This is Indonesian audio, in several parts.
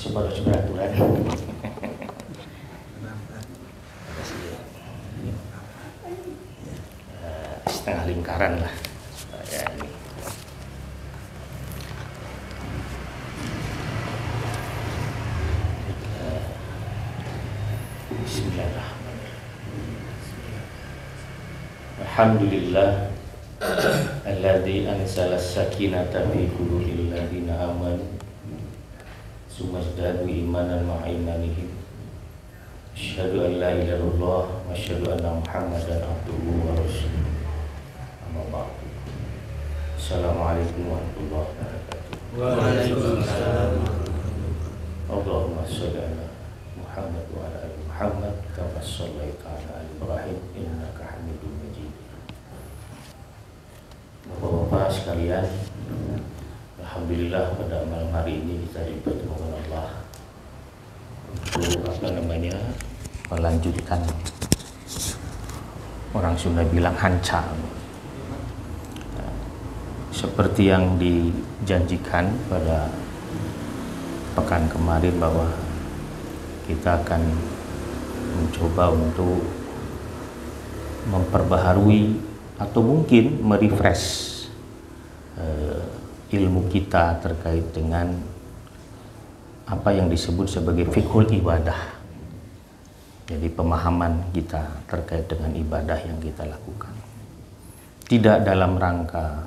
Saudara-saudara aturan setengah lingkaran lah ya ini. Bismillahirrahmanirrahim. Alhamdulillah alladzi anzala as-sakinata fi qulubil ladzina amanu sumazdadu imanan ma'imanihim. Asyhadu an la ilaha illallah wa asyhadu anna Muhammadan abduhu wa rasuluh. Amma ba'du. Assalamualaikum warahmatullahi wabarakatuh. Waalaikumsalam. Allahumma shalli ala Muhammad wa ala ali Muhammad kama shallaita ala ali Ibrahim innaka Hamidum Majid. Bapak-bapak sekalian, alhamdulillah pada malam hari ini kita dipertemukan Allah untuk melanjutkan, orang Sunda bilang hancam, seperti yang dijanjikan pada pekan kemarin bahwa kita akan mencoba untuk memperbaharui atau mungkin merefresh ilmu kita terkait dengan apa yang disebut sebagai fiqhul ibadah. Jadi pemahaman kita terkait dengan ibadah yang kita lakukan. Tidak dalam rangka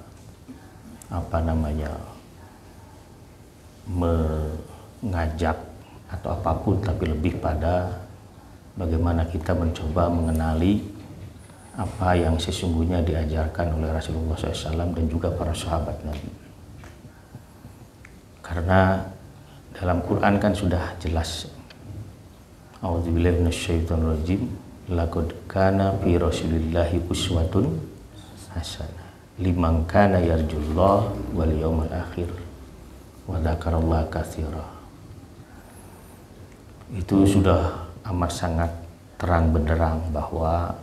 mengajak atau apapun, tapi lebih pada bagaimana kita mencoba mengenali apa yang sesungguhnya diajarkan oleh Rasulullah SAW dan juga para sahabat Nabi. Karena dalam Quran kan sudah jelas, a'udzubillahi minasyaitonir rajim, laqad kana fi rasulillahi uswatun hasanah liman kana yarjullah wal yawmal akhir wa dzakarallaha katsira. Itu sudah amat sangat terang benderang bahwa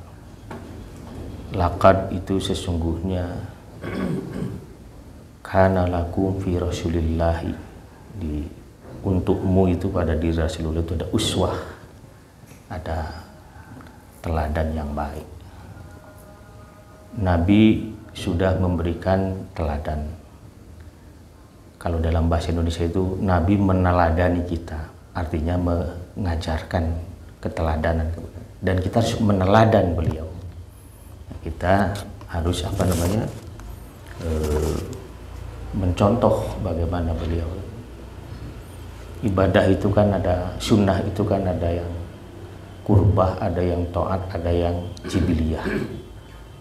laqad itu sesungguhnya kana lakum fi rasulillahi, untukmu itu pada diri Rasulullah itu ada uswah, ada teladan yang baik. Nabi sudah memberikan teladan. Kalau dalam bahasa Indonesia itu Nabi meneladani kita, artinya mengajarkan keteladanan, dan kita harus meneladan beliau. Kita harus mencontoh bagaimana beliau. Ibadah itu kan ada sunnah, itu kan ada yang kurbah, ada yang taat, ada yang jibiliyah.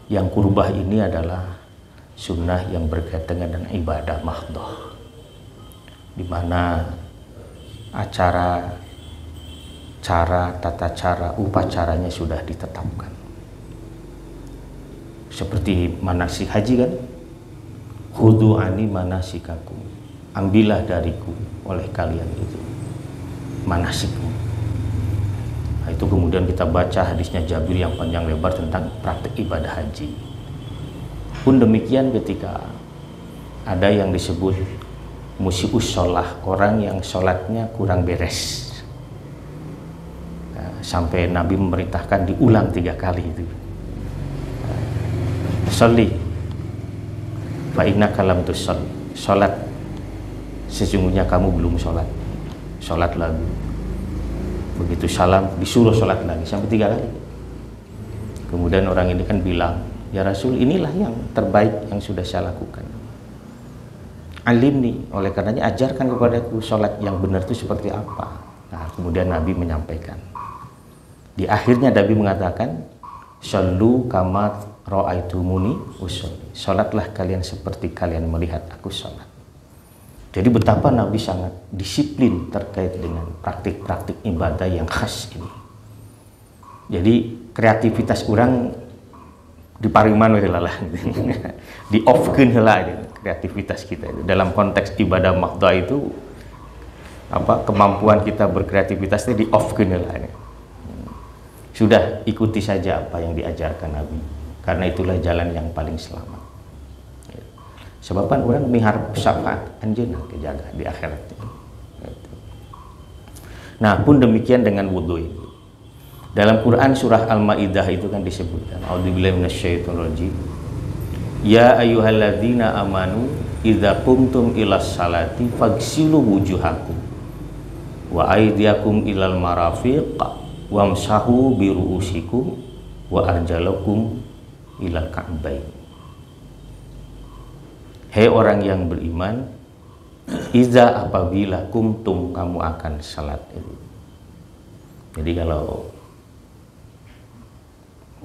Yang kurbah ini adalah sunnah yang berkaitan dengan ibadah mahdhah, di mana tata cara, upacaranya sudah ditetapkan. Seperti manasik haji kan, khudhu ani manasikakum, ambillah dariku oleh kalian itu manasikmu. Nah, itu kemudian kita baca hadisnya Jabir yang panjang lebar tentang praktek ibadah haji. Pun demikian ketika ada yang disebut musius sholah, orang yang sholatnya kurang beres, nah, sampai Nabi memerintahkan diulang 3 kali itu. Sholli fa innaka lam tusalli, sholat sesungguhnya kamu belum sholat lagi. Begitu salam disuruh sholat lagi sampai 3 kali. Kemudian orang ini kan bilang, ya Rasul, inilah yang terbaik yang sudah saya lakukan. Alimni, oleh karenanya ajarkan kepadaku sholat yang benar itu seperti apa. Nah, kemudian Nabi menyampaikan. Di akhirnya Nabi mengatakan, "Shallu kama ra'aitumuni usolli." Salatlah kalian seperti kalian melihat aku salat. Jadi betapa Nabi sangat disiplin terkait dengan praktik-praktik ibadah yang khas ini. Jadi kreativitas orang diparingan heula lah, di off-keun heula kreativitas kita itu. Dalam konteks ibadah mahdhah itu kemampuan kita berkreativitas itu di off-keun heula. Sudah ikuti saja apa yang diajarkan Nabi, karena itulah jalan yang paling selamat. Sebaban orang miharep syafaat anjeunna kejaga di akhirat. Nah, pun demikian dengan wudu ini. Dalam Quran surah Al-Maidah itu kan disebutkan, a'udzubillahi minasyaitonirrajim. Ya ayyuhalladzina amanu idza qumtum ilas salati faghsilu wujuhakum wa aydiyakum ilal marafiq wamsahu bi ru'usikum wa arjalakum ilal ka'bain. Hei orang yang beriman, iza apabila kumtum kamu akan salat itu. Jadi kalau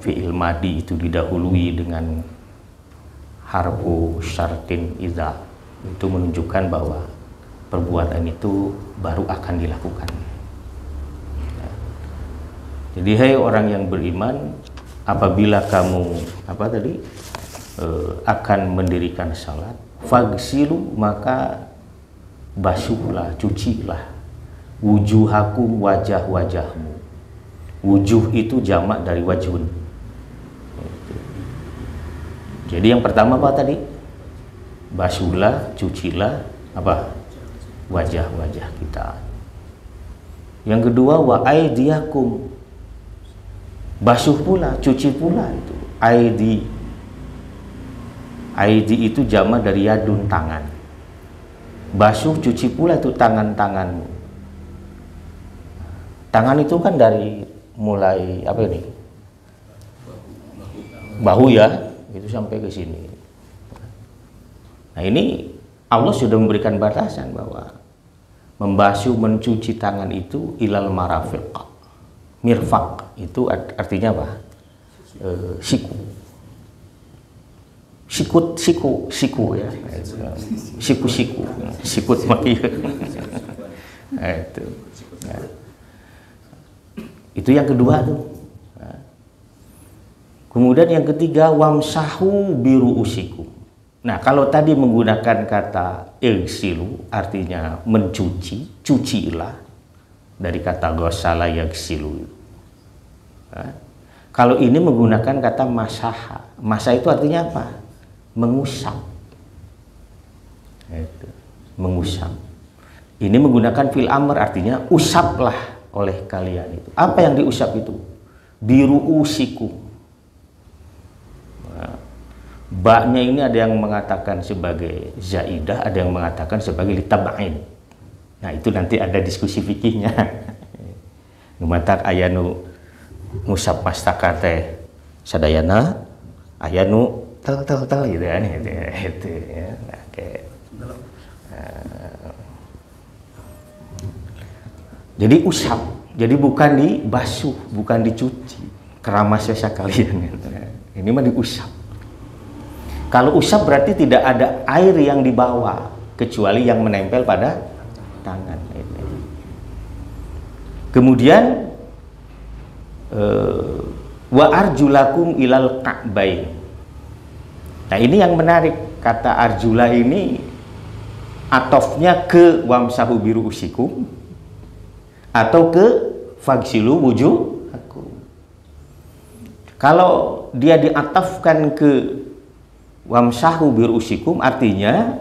fi'il madi itu didahului dengan harfu syartin iza, itu menunjukkan bahwa perbuatan itu baru akan dilakukan. Jadi hai orang yang beriman, apabila kamu akan mendirikan salat, faghsilu maka basuhlah, cucilah wujuhakum wajah-wajahmu. Wujuh itu jamak dari wajhun. Jadi yang pertama apa tadi? Basuhlah, cucilah wajah-wajah kita. Yang kedua wa aydiyakum, basuh pula, cuci pula itu. Aidi itu jamak dari yadun, tangan. Basuh, cuci pula itu tangan-tanganmu. Tangan itu kan dari mulai bahu ya, itu sampai ke sini. Nah, ini Allah sudah memberikan batasan bahwa membasuh, mencuci tangan itu ilal marafiq. Mirfaq itu artinya apa? Siku ya. Siku sikut maki. Itu yang kedua tuh. Kemudian yang ketiga wamsahu biru usiku. Nah, kalau tadi menggunakan kata igsilu artinya mencuci, cucilah, dari kata ghasala yaghsilu. Kalau ini menggunakan kata masaha. Masa itu artinya apa? Mengusap. Mengusap. Ini menggunakan fil amr artinya usaplah oleh kalian itu. Apa yang diusap itu? Biru usiku. Ba-nya ini ada yang mengatakan sebagai zaidah, ada yang mengatakan sebagai litab'in. Nah, itu nanti ada diskusi fikihnya. Numatak ayanu ngusap mastaka teh sadayana, ayanu tel gitu kan itu ya. Nah, jadi usap. Jadi bukan dibasuh, bukan dicuci. Keramas ya kalian gitu. Ini mah diusap. Kalau usap berarti tidak ada air yang dibawa kecuali yang menempel pada tangan. Kemudian wa arjulakum ilal ka'bain. Nah, ini yang menarik, kata arjula ini atofnya ke wamsahu biru usikum atau ke faghsilu wujuhakum. Kalau dia diatafkan ke wamsahu birusikum artinya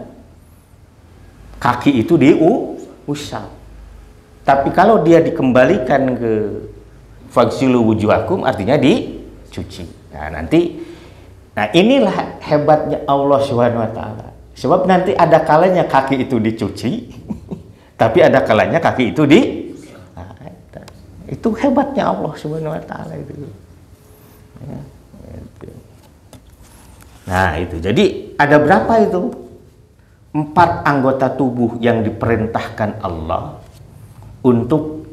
kaki itu diusap. Tapi kalau dia dikembalikan ke faghsilu wujuhakum artinya dicuci. Nah, inilah hebatnya Allah Subhanahu wa taala. Sebab nanti ada kalanya kaki itu dicuci, tapi ada kalanya kaki itu itu hebatnya Allah Subhanahu wa taala itu. Ya. Nah, itu. Jadi ada berapa itu? 4 anggota tubuh yang diperintahkan Allah untuk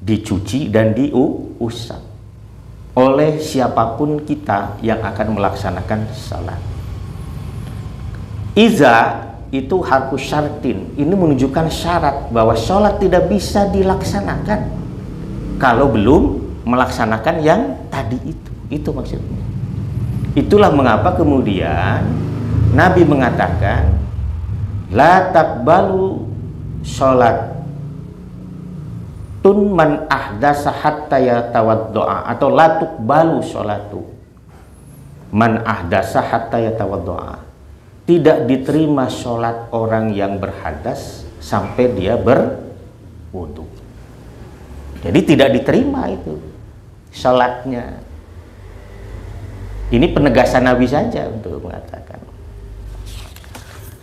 dicuci dan diusap oleh siapapun kita yang akan melaksanakan salat. Iza itu harfu syartin, ini menunjukkan syarat bahwa sholat tidak bisa dilaksanakan kalau belum melaksanakan yang tadi itu maksudnya. Itulah mengapa kemudian Nabi mengatakan la taqbalu sholat tun man ahdasa hatta yatawaddo'a, atau la tuqbalu sholatu man ahdasa hatta yatawaddo'a, tidak diterima sholat orang yang berhadas sampai dia berwudu. Jadi tidak diterima itu sholatnya. Ini penegasan Nabi saja untuk mengatakan.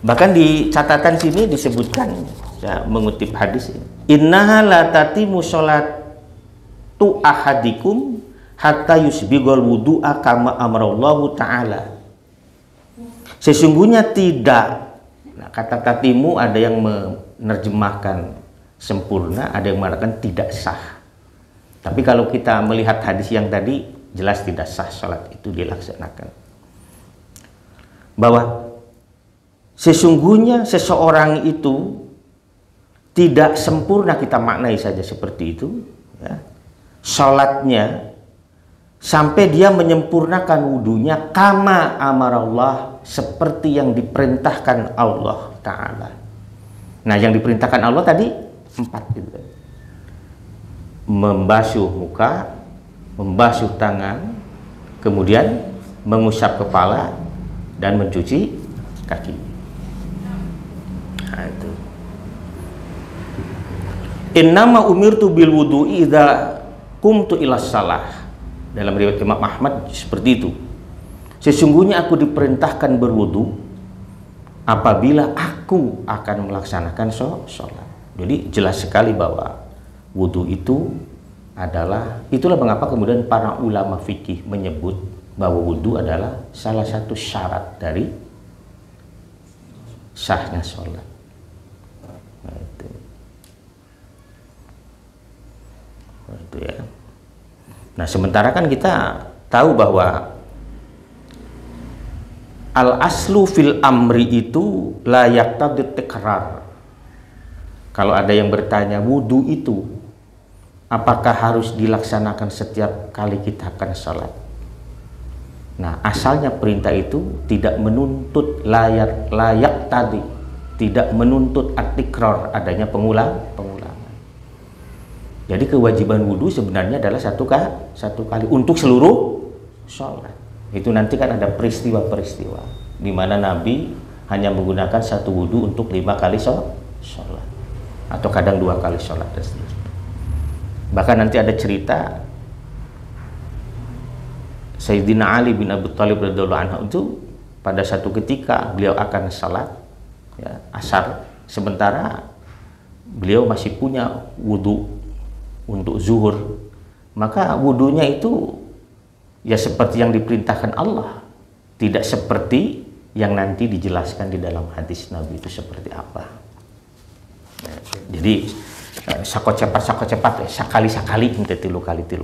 Bahkan di catatan sini disebutkan, saya mengutip hadis ini, innaha la tatimu sholatu ahadikum hatta yusbigol wudu'a kama amarallahu ta'ala. Sesungguhnya tidak. Nah, kata tatimu ada yang menerjemahkan sempurna, ada yang mengatakan tidak sah. Tapi kalau kita melihat hadis yang tadi, jelas tidak sah sholat itu dilaksanakan. Bahwa sesungguhnya seseorang itu tidak sempurna, kita maknai saja seperti itu, ya, sholatnya sampai dia menyempurnakan wudunya kama amarallah, seperti yang diperintahkan Allah Ta'ala. Nah, yang diperintahkan Allah tadi 4 gitu. Membasuh muka, membasuh tangan, kemudian mengusap kepala dan mencuci kaki. Nah, itu. Innama umirtu bil wudu'i idza qumtu ila shalah. Dalam riwayat Imam Ahmad seperti itu. Sesungguhnya aku diperintahkan berwudu apabila aku akan melaksanakan sholat. Jadi jelas sekali bahwa wudu itu adalah, itulah mengapa kemudian para ulama fikih menyebut bahwa wudu adalah salah satu syarat dari sahnya sholat. Nah, itu ya. Nah, sementara kan kita tahu bahwa al-aslu fil amri itu la yaqtadi tikrar. Kalau ada yang bertanya, wudu itu apakah harus dilaksanakan setiap kali kita akan sholat? Nah, asalnya perintah itu tidak menuntut layak tadi, tidak menuntut at-tikrar, adanya pengulangan. Jadi kewajiban wudu sebenarnya adalah satu kali untuk seluruh sholat. Itu nanti kan ada peristiwa-peristiwa di mana Nabi hanya menggunakan satu wudu untuk 5 kali sholat, atau kadang 2 kali sholat dan seterusnya. Bahkan nanti ada cerita Sayyidina Ali bin Abi Thalib radhiyallahu anhu itu pada satu ketika beliau akan sholat ya, asar, sementara beliau masih punya wudu untuk zuhur, maka wudunya itu ya seperti yang diperintahkan Allah, tidak seperti yang nanti dijelaskan di dalam hadis Nabi itu seperti apa. Nah, jadi sakocepat sakali minta tilu kali itu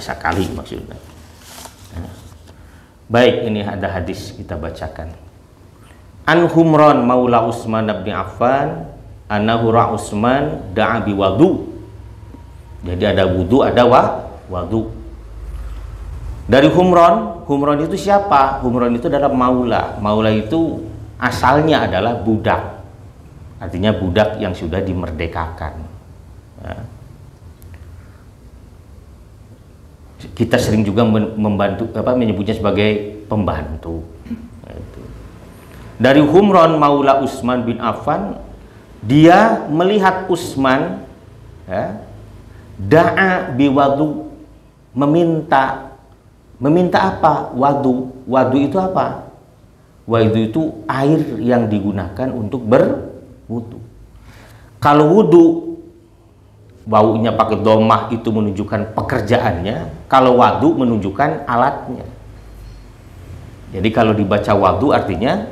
sakali maksudnya. Nah, baik, ini ada hadis kita bacakan. An Humran maula Utsman bin Affan annahu ra Utsman da'a bi wudu. Jadi ada wudu, ada wudu. Dari Humran itu siapa? Humran itu adalah maula. Maula itu asalnya adalah budak. Artinya budak yang sudah dimerdekakan. Ya. Kita sering juga menyebutnya sebagai pembantu. Dari Humran maula Utsman bin Affan, dia melihat Utsman ya, da'a biwadu, meminta apa? Wadu itu apa? Wadu itu air yang digunakan untuk berwudu. Kalau wudu baunya pakai domah itu menunjukkan pekerjaannya, kalau wadu menunjukkan alatnya. Jadi kalau dibaca wadu artinya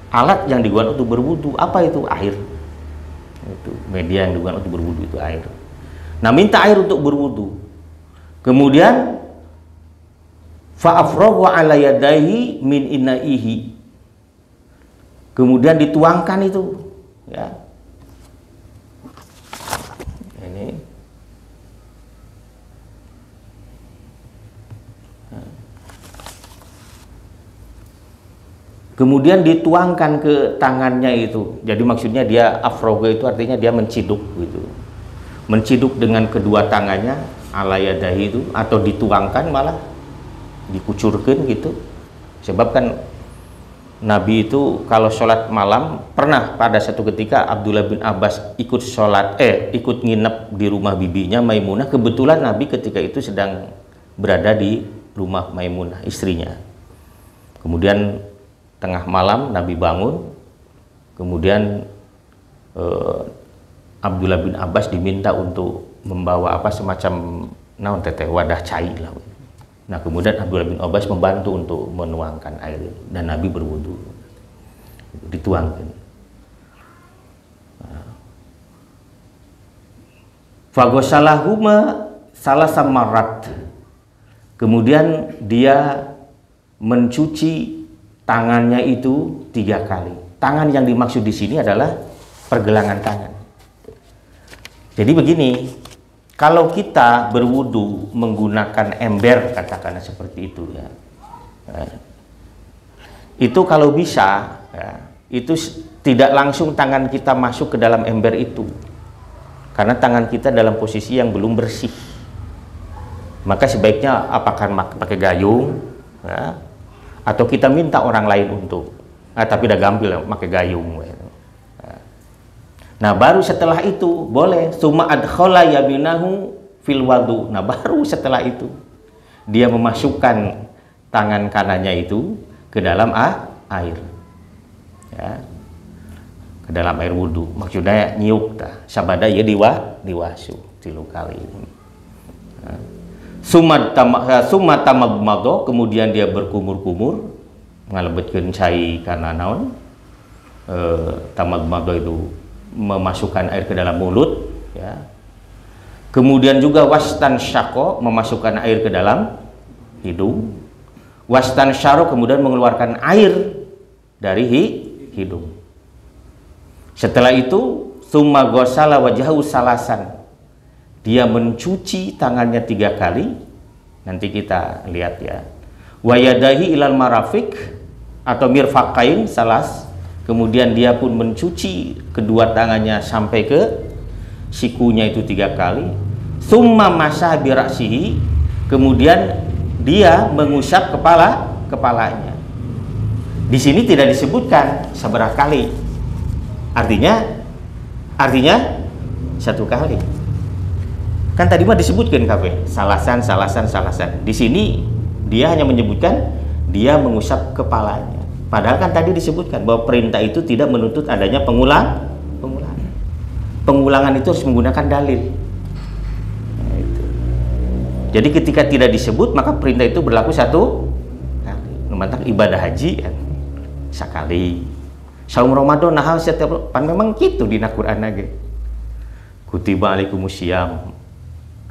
alat yang digunakan untuk berwudu. Apa itu? Air. Itu media yang digunakan untuk berwudu itu air. Nah, minta air untuk berwudu. Kemudian fa'afragha 'ala yadayhi min inaihi. Kemudian dituangkan itu, ya. Ini. Kemudian dituangkan ke tangannya itu. Jadi maksudnya dia afroga itu artinya dia menciduk gitu. Menciduk dengan kedua tangannya ala yadahi itu, atau dituangkan malah dikucurkan gitu. Sebab kan Nabi itu kalau sholat malam, pernah pada satu ketika Abdullah bin Abbas ikut nginep di rumah bibinya Maimunah. Kebetulan Nabi ketika itu sedang berada di rumah Maimunah, istrinya. Kemudian tengah malam Nabi bangun, kemudian Abdullah bin Abbas diminta untuk membawa semacam naon teteh wadah cai lah. Nah, kemudian Abdullah bin Abbas membantu untuk menuangkan air dan Nabi berwudu. Dituangkan. Fagosalahuma salasa marat. Kemudian dia mencuci tangannya itu 3 kali. Tangan yang dimaksud di sini adalah pergelangan tangan. Jadi begini, kalau kita berwudu menggunakan ember, katakanlah seperti itu ya, itu kalau bisa ya, itu tidak langsung tangan kita masuk ke dalam ember itu, karena tangan kita dalam posisi yang belum bersih. Maka sebaiknya apakah pakai gayung ya, atau kita minta orang lain untuk, tapi udah gampil pakai gayung. Nah, baru setelah itu boleh summa adkhala yaminahu fil wadu. Nah, baru setelah itu dia memasukkan tangan kanannya itu ke dalam air, ya, ke dalam air wudu. Maksudnya nyiuk tah sabada ya diwasu 3 kali. Summa tamagmado, kemudian dia berkumur-kumur ngalebetkeun cai karena naon, tamagmado itu memasukkan air ke dalam mulut ya. Kemudian juga wastan syako, memasukkan air ke dalam hidung. Wastan syaro, kemudian mengeluarkan air dari hidung. Setelah itu summa ghasala wajhahu salasan, dia mencuci tangannya 3 kali. Nanti kita lihat ya. Wa yadahi ilal marafiq atau mirfaqain salas. Kemudian dia pun mencuci kedua tangannya sampai ke sikunya itu 3 kali. Summa masah birasihi, kemudian dia mengusap kepalanya. Di sini tidak disebutkan seberapa kali. Artinya 1 kali. Kan tadi mah disebutkan salasan. Di sini dia hanya menyebutkan dia mengusap kepalanya. Padahal kan tadi disebutkan bahwa perintah itu tidak menuntut adanya pengulangan. Pengulangan itu harus menggunakan dalil. Nah, itu. Jadi ketika tidak disebut, maka perintah itu berlaku 1 kali. Memantang ibadah haji kan sekali. Saum Ramadan nah setiap pan memang gitu di Quran lagi. Kutiba alaikumusiyam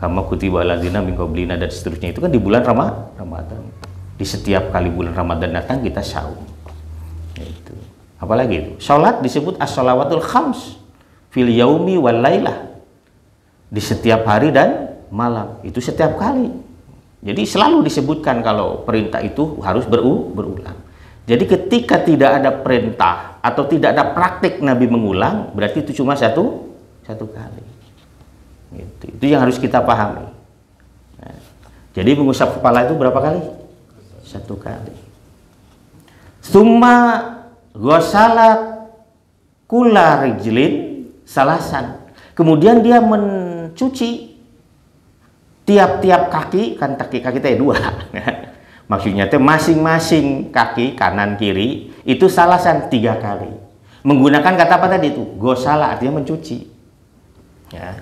kama kutiba alladzina min qablina dan seterusnya, itu kan di bulan Ramadan. Di setiap kali bulan Ramadan datang kita saum. Itu. Apalagi itu? Salat disebut as-shalawatul khams fil yaumi wal lailah. Di setiap hari dan malam. Itu setiap kali. Jadi selalu disebutkan kalau perintah itu harus berulang. Jadi ketika tidak ada perintah atau tidak ada praktik Nabi mengulang, berarti itu cuma satu kali. Itu yang harus kita pahami. Nah, jadi mengusap kepala itu berapa kali? 1 kali. Summa ghasala kulla rijlin salasan. Kemudian dia mencuci tiap-tiap kaki, kan kaki teh 2. Maksudnya teh masing-masing kaki kanan kiri itu salasan 3 kali. Menggunakan kata apa tadi itu? Ghasala artinya mencuci. Ya.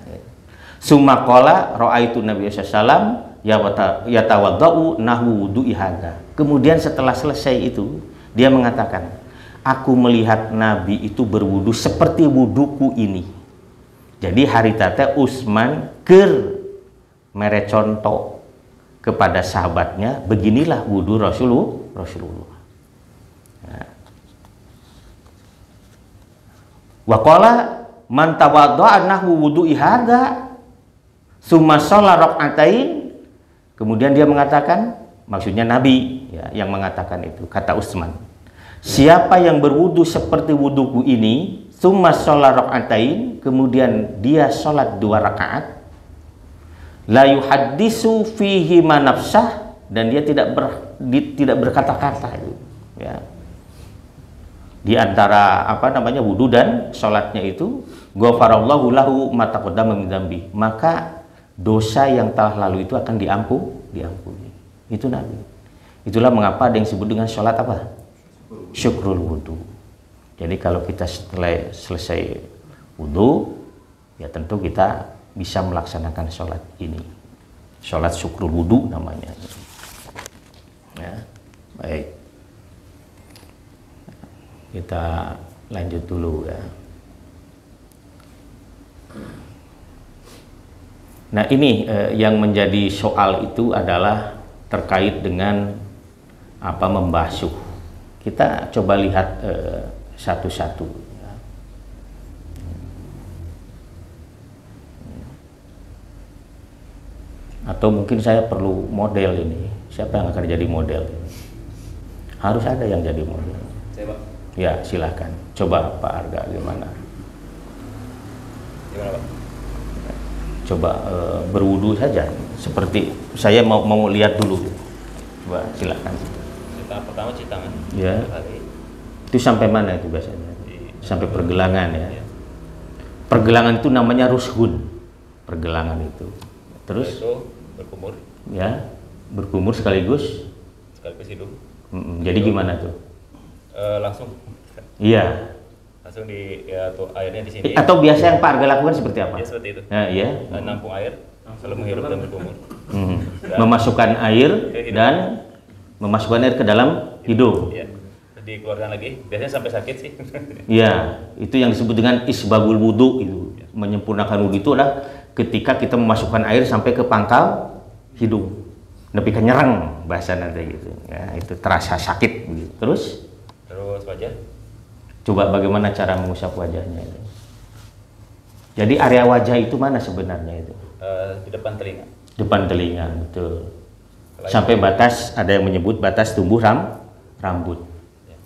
Summa qala ra'aitu Nabi sallallahu yatawaddau nahwu wudu'i hadza. Kemudian setelah selesai itu dia mengatakan, aku melihat Nabi itu berwudu seperti wuduku ini. Jadi harita teh Utsman keur mere contoh kepada sahabatnya, beginilah wudu Rasulullah. Ya. Wa qala man tawadda'a nahwu wudu'i hadza summa shalla rak'atain. Kemudian dia mengatakan, maksudnya Nabi ya, yang mengatakan itu, kata Utsman, siapa yang berwudu seperti wuduku ini, summa shalla rak'atain, kemudian dia sholat 2 rakaat, la yuhaddisu fihi ma nafsah, dan dia tidak berkata-kata ya. Di antara wudu dan sholatnya itu, ghafarallahu lahu ma taqaddama min dzambi, maka dosa yang telah lalu itu akan diampuni. Itu Nabi. Itulah mengapa ada yang disebut dengan sholat apa? Syukrul wudu. Jadi kalau kita setelah selesai wudu, ya tentu kita bisa melaksanakan sholat ini. Sholat syukrul wudu namanya. Ya, baik. Kita lanjut dulu ya. Nah ini yang menjadi soal itu adalah terkait dengan membasuh. Kita coba lihat satu-satu. Ya. Atau mungkin saya perlu model ini. Siapa yang akan jadi model? Harus ada yang jadi model. Saya, Pak. Ya, silahkan. Coba Pak Arga gimana? Gimana, Pak? Coba berwudu saja. Seperti saya mau lihat dulu. Coba silahkan. Tahap pertama cuci tangan. Ya. Itu sampai mana itu biasanya? Sampai pergelangan ya. Pergelangan itu namanya rushun. Pergelangan itu. Terus? Itu berkumur. Ya, berkumur sekaligus hidung. Jadi gimana tuh? Langsung. Iya. Langsung tuh airnya di sini. Atau biasa yang Pak Arga lakukan seperti apa? Ya seperti itu. Nah, iya. Nampung air, lalu menghirup dan berkumur. Memasukkan air dan memasukkan air ke dalam hidung. Iya. Dikeluarkan lagi. Biasanya sampai sakit sih. Iya, itu yang disebut dengan isbagul wudu itu. Ya. Menyempurnakan wudu itu adalah ketika kita memasukkan air sampai ke pangkal hidung. Nepi ke nyerang bahasa nanti gitu. Ya, itu terasa sakit gitu. Terus wajah. Coba bagaimana cara mengusap wajahnya itu. Jadi area wajah itu mana sebenarnya itu? Di depan telinga. Depan telinga, betul. Sampai batas, ada yang menyebut batas tumbuh rambut. Ya.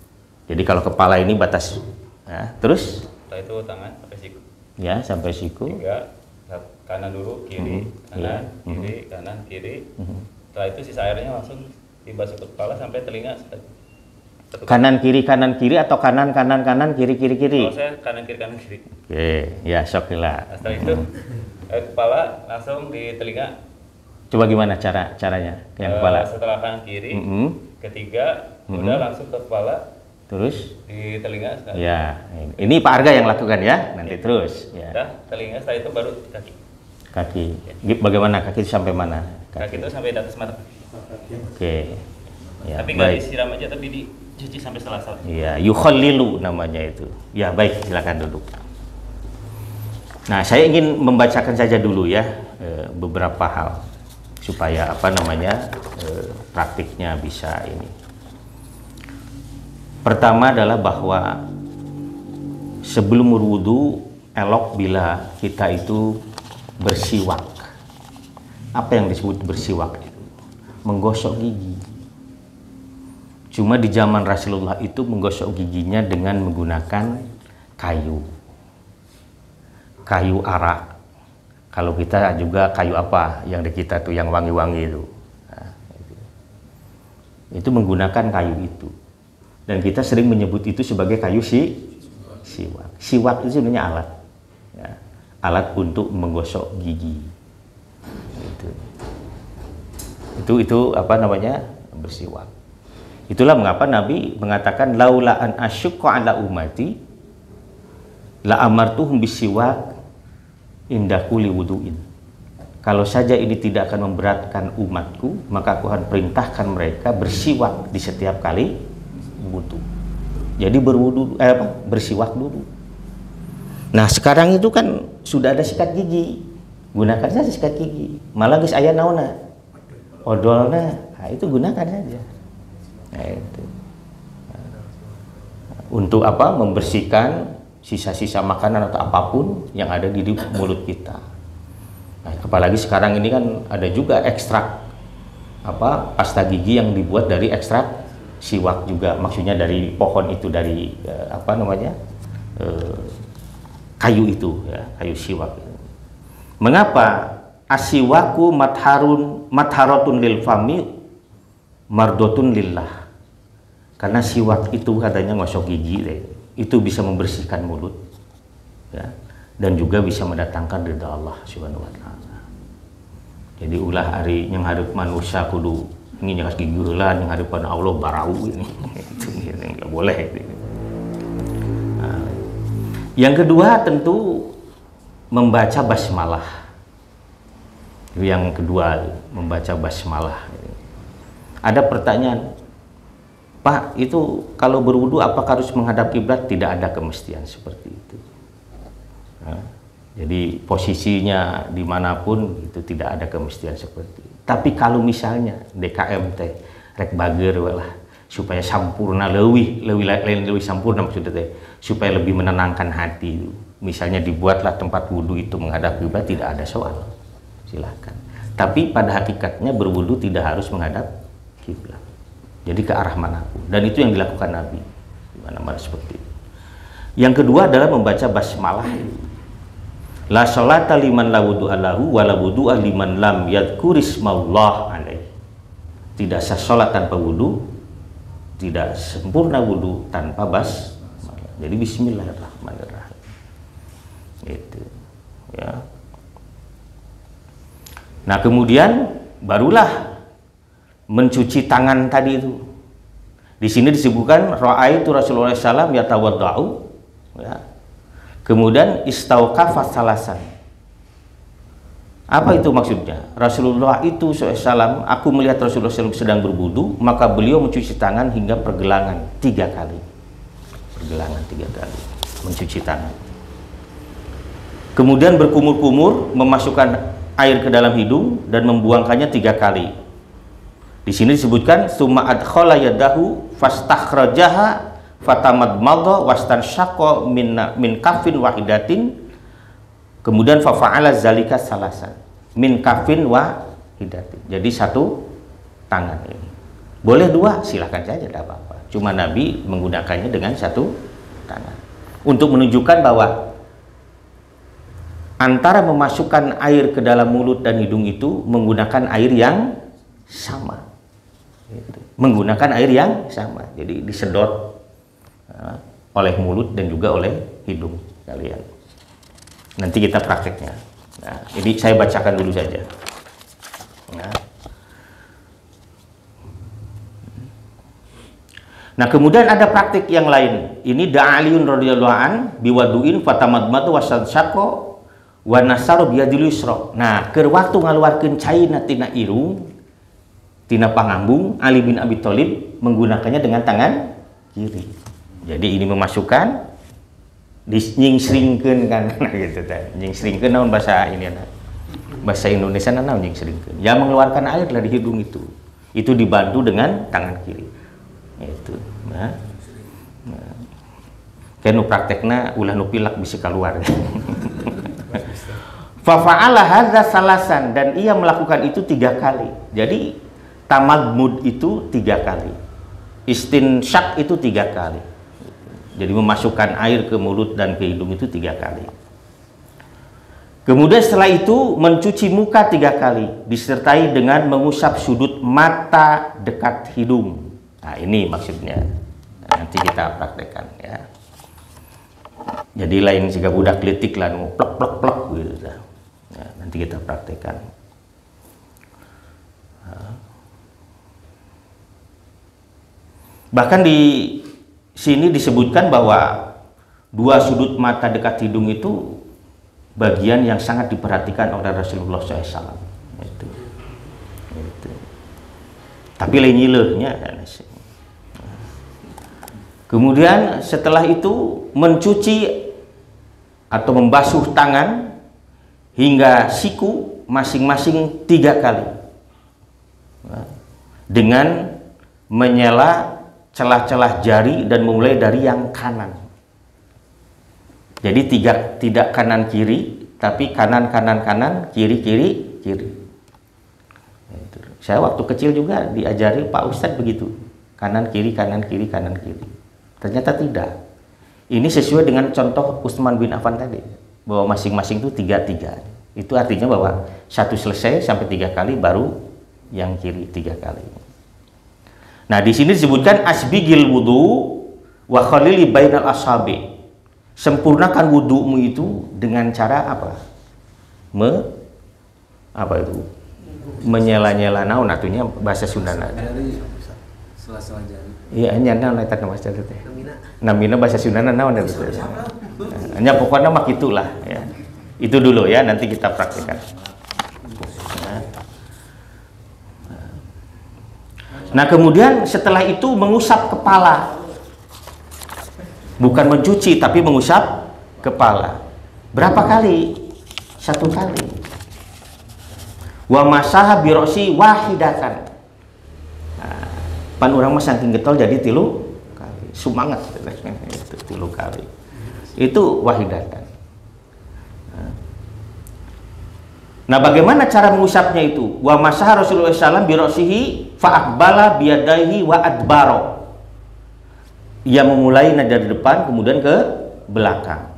Jadi kalau kepala ini batas. Ya, terus? Setelah itu tangan sampai siku. Ya, sampai siku. 3, kanan dulu, kiri, kanan, kiri, kanan, kiri. Setelah itu sisa airnya langsung dibasuh ke kepala sampai telinga. Kanan kiri atau kanan kiri. Kalau saya kanan kiri. Oke, ya syokillah. Nah, setelah itu kepala langsung di telinga. Coba gimana caranya yang kepala? Setelah kanan kiri, ketiga udah langsung ke kepala. Terus di telinga. Ya, ini Pak Arga yang lakukan ya. Nanti terus. Ya. Udah telinga, setelah itu baru kaki. Kaki. Bagaimana kaki sampai mana? Kaki itu sampai di atas mata. Oke. Ya, tapi nggak disiram aja, tapi dicuci sampai selasa. Iya, yukhallilu namanya itu. Ya, baik, silakan duduk. Nah, saya ingin membacakan saja dulu ya beberapa hal supaya praktiknya bisa ini. Pertama adalah bahwa sebelum berwudu elok bila kita itu bersiwak. Apa yang disebut bersiwak itu? Menggosok gigi. Cuma di zaman Rasulullah itu menggosok giginya dengan menggunakan kayu arak. Kalau kita juga kayu apa yang di kita tuh yang wangi-wangi itu. Nah, itu menggunakan kayu itu. Dan kita sering menyebut itu sebagai kayu siwak. Siwak itu sebenarnya alat. Ya, alat untuk menggosok gigi. Itu bersiwak. Itulah mengapa Nabi mengatakan laula an asyqa ala ummati la amartuhum bisiwak inda kulli wudu'in. Kalau saja ini tidak akan memberatkan umatku, maka aku akan perintahkan mereka bersiwak di setiap kali wudu. Jadi bersiwak dulu. Nah sekarang itu kan sudah ada sikat gigi, gunakan saja sikat gigi. Malah guys aya naona odolna, nah, itu gunakan saja. Nah, itu. Untuk apa? Membersihkan sisa-sisa makanan atau apapun yang ada di mulut kita. Nah, apalagi sekarang ini kan ada juga ekstrak apa pasta gigi yang dibuat dari ekstrak siwak juga, maksudnya dari pohon itu, dari apa namanya kayu itu ya, kayu siwak. Mengapa asiwaku matharatun lil fami mardotun lillah? Karena siwak itu katanya ngosok gigi itu bisa membersihkan mulut ya, dan juga bisa mendatangkan ridha Allah Subhanahu wa taala. Jadi ulah hari yang harap manusia kudu ini nyakas gigi heula yang hadapan Allah barau ini itu nggak boleh. Nah, yang kedua tentu membaca basmalah. Yang kedua membaca basmalah. Ada pertanyaan, Pak, itu kalau berwudu apakah harus menghadap kiblat? Tidak ada kemestian seperti itu. Nah, jadi posisinya dimanapun itu tidak ada kemestian seperti itu. Tapi kalau misalnya DKM teh rek bager lah supaya sampurna leuwih sampurna maksudnya teh supaya lebih menenangkan hati. Misalnya dibuatlah tempat wudu itu menghadap kiblat, tidak ada soal. Silahkan. Tapi pada hakikatnya berwudu tidak harus menghadap kiblat. Jadi ke arah manapun, dan itu yang dilakukan Nabi di mana-mana seperti itu. Yang kedua adalah membaca basmalah. La sholata liman la wudu'a lahu wa la wudu'a liman lam yadhkurismallah alaihi. Tidak sah sholat tanpa wudu, tidak sempurna wudu tanpa basmalah. Jadi bismillahirrahmanirrahim. Itu ya. Nah, kemudian barulah mencuci tangan tadi itu. Di sini disebutkan ra'aitu Rasulullah SAW yatawadda'u ya. Kemudian istauqafa salasan. Apa itu maksudnya? Rasulullah itu SAW, aku melihat Rasulullah SAW sedang berwudu, maka beliau mencuci tangan hingga pergelangan 3 kali. Pergelangan 3 kali mencuci tangan. Kemudian berkumur-kumur memasukkan air ke dalam hidung dan membuangkannya 3 kali. Di sini disebutkan summa adkhala yadahu fastakhrajaha fatamadmadha wastanshaqa min kafin wahidatin. Kemudian fafa'ala zalika salasan min kafin wahidatin. Jadi 1 tangan ini. Boleh 2, silakan saja, tidak apa-apa. Cuma Nabi menggunakannya dengan 1 tangan. Untuk menunjukkan bahwa antara memasukkan air ke dalam mulut dan hidung itu menggunakan air yang sama. Menggunakan air yang sama, jadi disedot oleh mulut dan juga oleh hidung kalian. Nanti kita prakteknya. Nah, ini saya bacakan dulu saja. Nah, kemudian ada praktik yang lain. Ini Da'aliyun radhiyallahu an biwaduin fatamadmatu wasansaqo wa nasaru biyadil yusra. Nah, keur waktu ngaluarkeun cairna tina irung tina pangambung, Ali bin Abi Thalib menggunakannya dengan tangan kiri. Jadi ini memasukkan, nyingsringkeun kan, gitu teh. Nyingsringkeun naon bahasa ini bahasa Indonesia naon nyingsringkeun. Ya mengeluarkan air dari hidung itu. Itu dibantu dengan tangan kiri. Itu. Nah. Kan nu praktekna ulah nu pilak bisa keluar. Fa fa'ala hadza salasan, dan ia melakukan itu 3 kali. Jadi tamadmud itu 3 kali, istinsyak itu 3 kali. Jadi memasukkan air ke mulut dan ke hidung itu 3 kali. Kemudian setelah itu mencuci muka 3 kali, disertai dengan mengusap sudut mata dekat hidung. Nah ini maksudnya, nanti kita praktekkan ya. Jadi lain jika budak litik lah, plek plek plek gitu. Nah, nanti kita praktekkan. Bahkan di sini disebutkan bahwa 2 sudut mata dekat hidung itu bagian yang sangat diperhatikan oleh Rasulullah SAW. Itu. Tapi lenyilehnya. Kemudian setelah itu mencuci atau membasuh tangan hingga siku masing-masing 3 kali. Nah, dengan menyela celah-celah jari dan memulai dari yang kanan. Jadi tidak kanan kiri, tapi kanan kanan kanan, kiri kiri kiri. Saya waktu kecil juga diajari Pak Ustadz begitu, kanan kiri kanan kiri kanan kiri. Ternyata tidak. Ini sesuai dengan contoh Utsman bin Affan tadi, bahwa masing-masing itu 3-3. Itu artinya bahwa satu selesai sampai 3 kali, baru yang kiri 3 kali. Nah, di sini disebutkan asbigil wudu wa khalili bainal ashabi. Sempurnakan wudumu itu dengan cara apa? Menyela-nyela naon atunya bahasa Sundana. Sela-sela jari. Iya, nya naon eta bahasa teh. Namina bahasa Sundana naon eta? Hanya pokoknya mah gitulah ya. Itu dulu ya, nanti kita praktekkan. Nah, kemudian setelah itu mengusap kepala. Bukan mencuci, tapi mengusap kepala. Berapa kali? 1 kali. Wa masaha bi ra'si wahidatan. Nah, pan urang mah saking getol jadi 3 kali. Semangat itu 3 kali. Itu wahidatan. Nah, bagaimana cara mengusapnya itu? Wa masaha Rasulullah SAW bi ra'sihi fa aqbala bi yadayhi wa adbaro. Ia memulai dari depan kemudian ke belakang.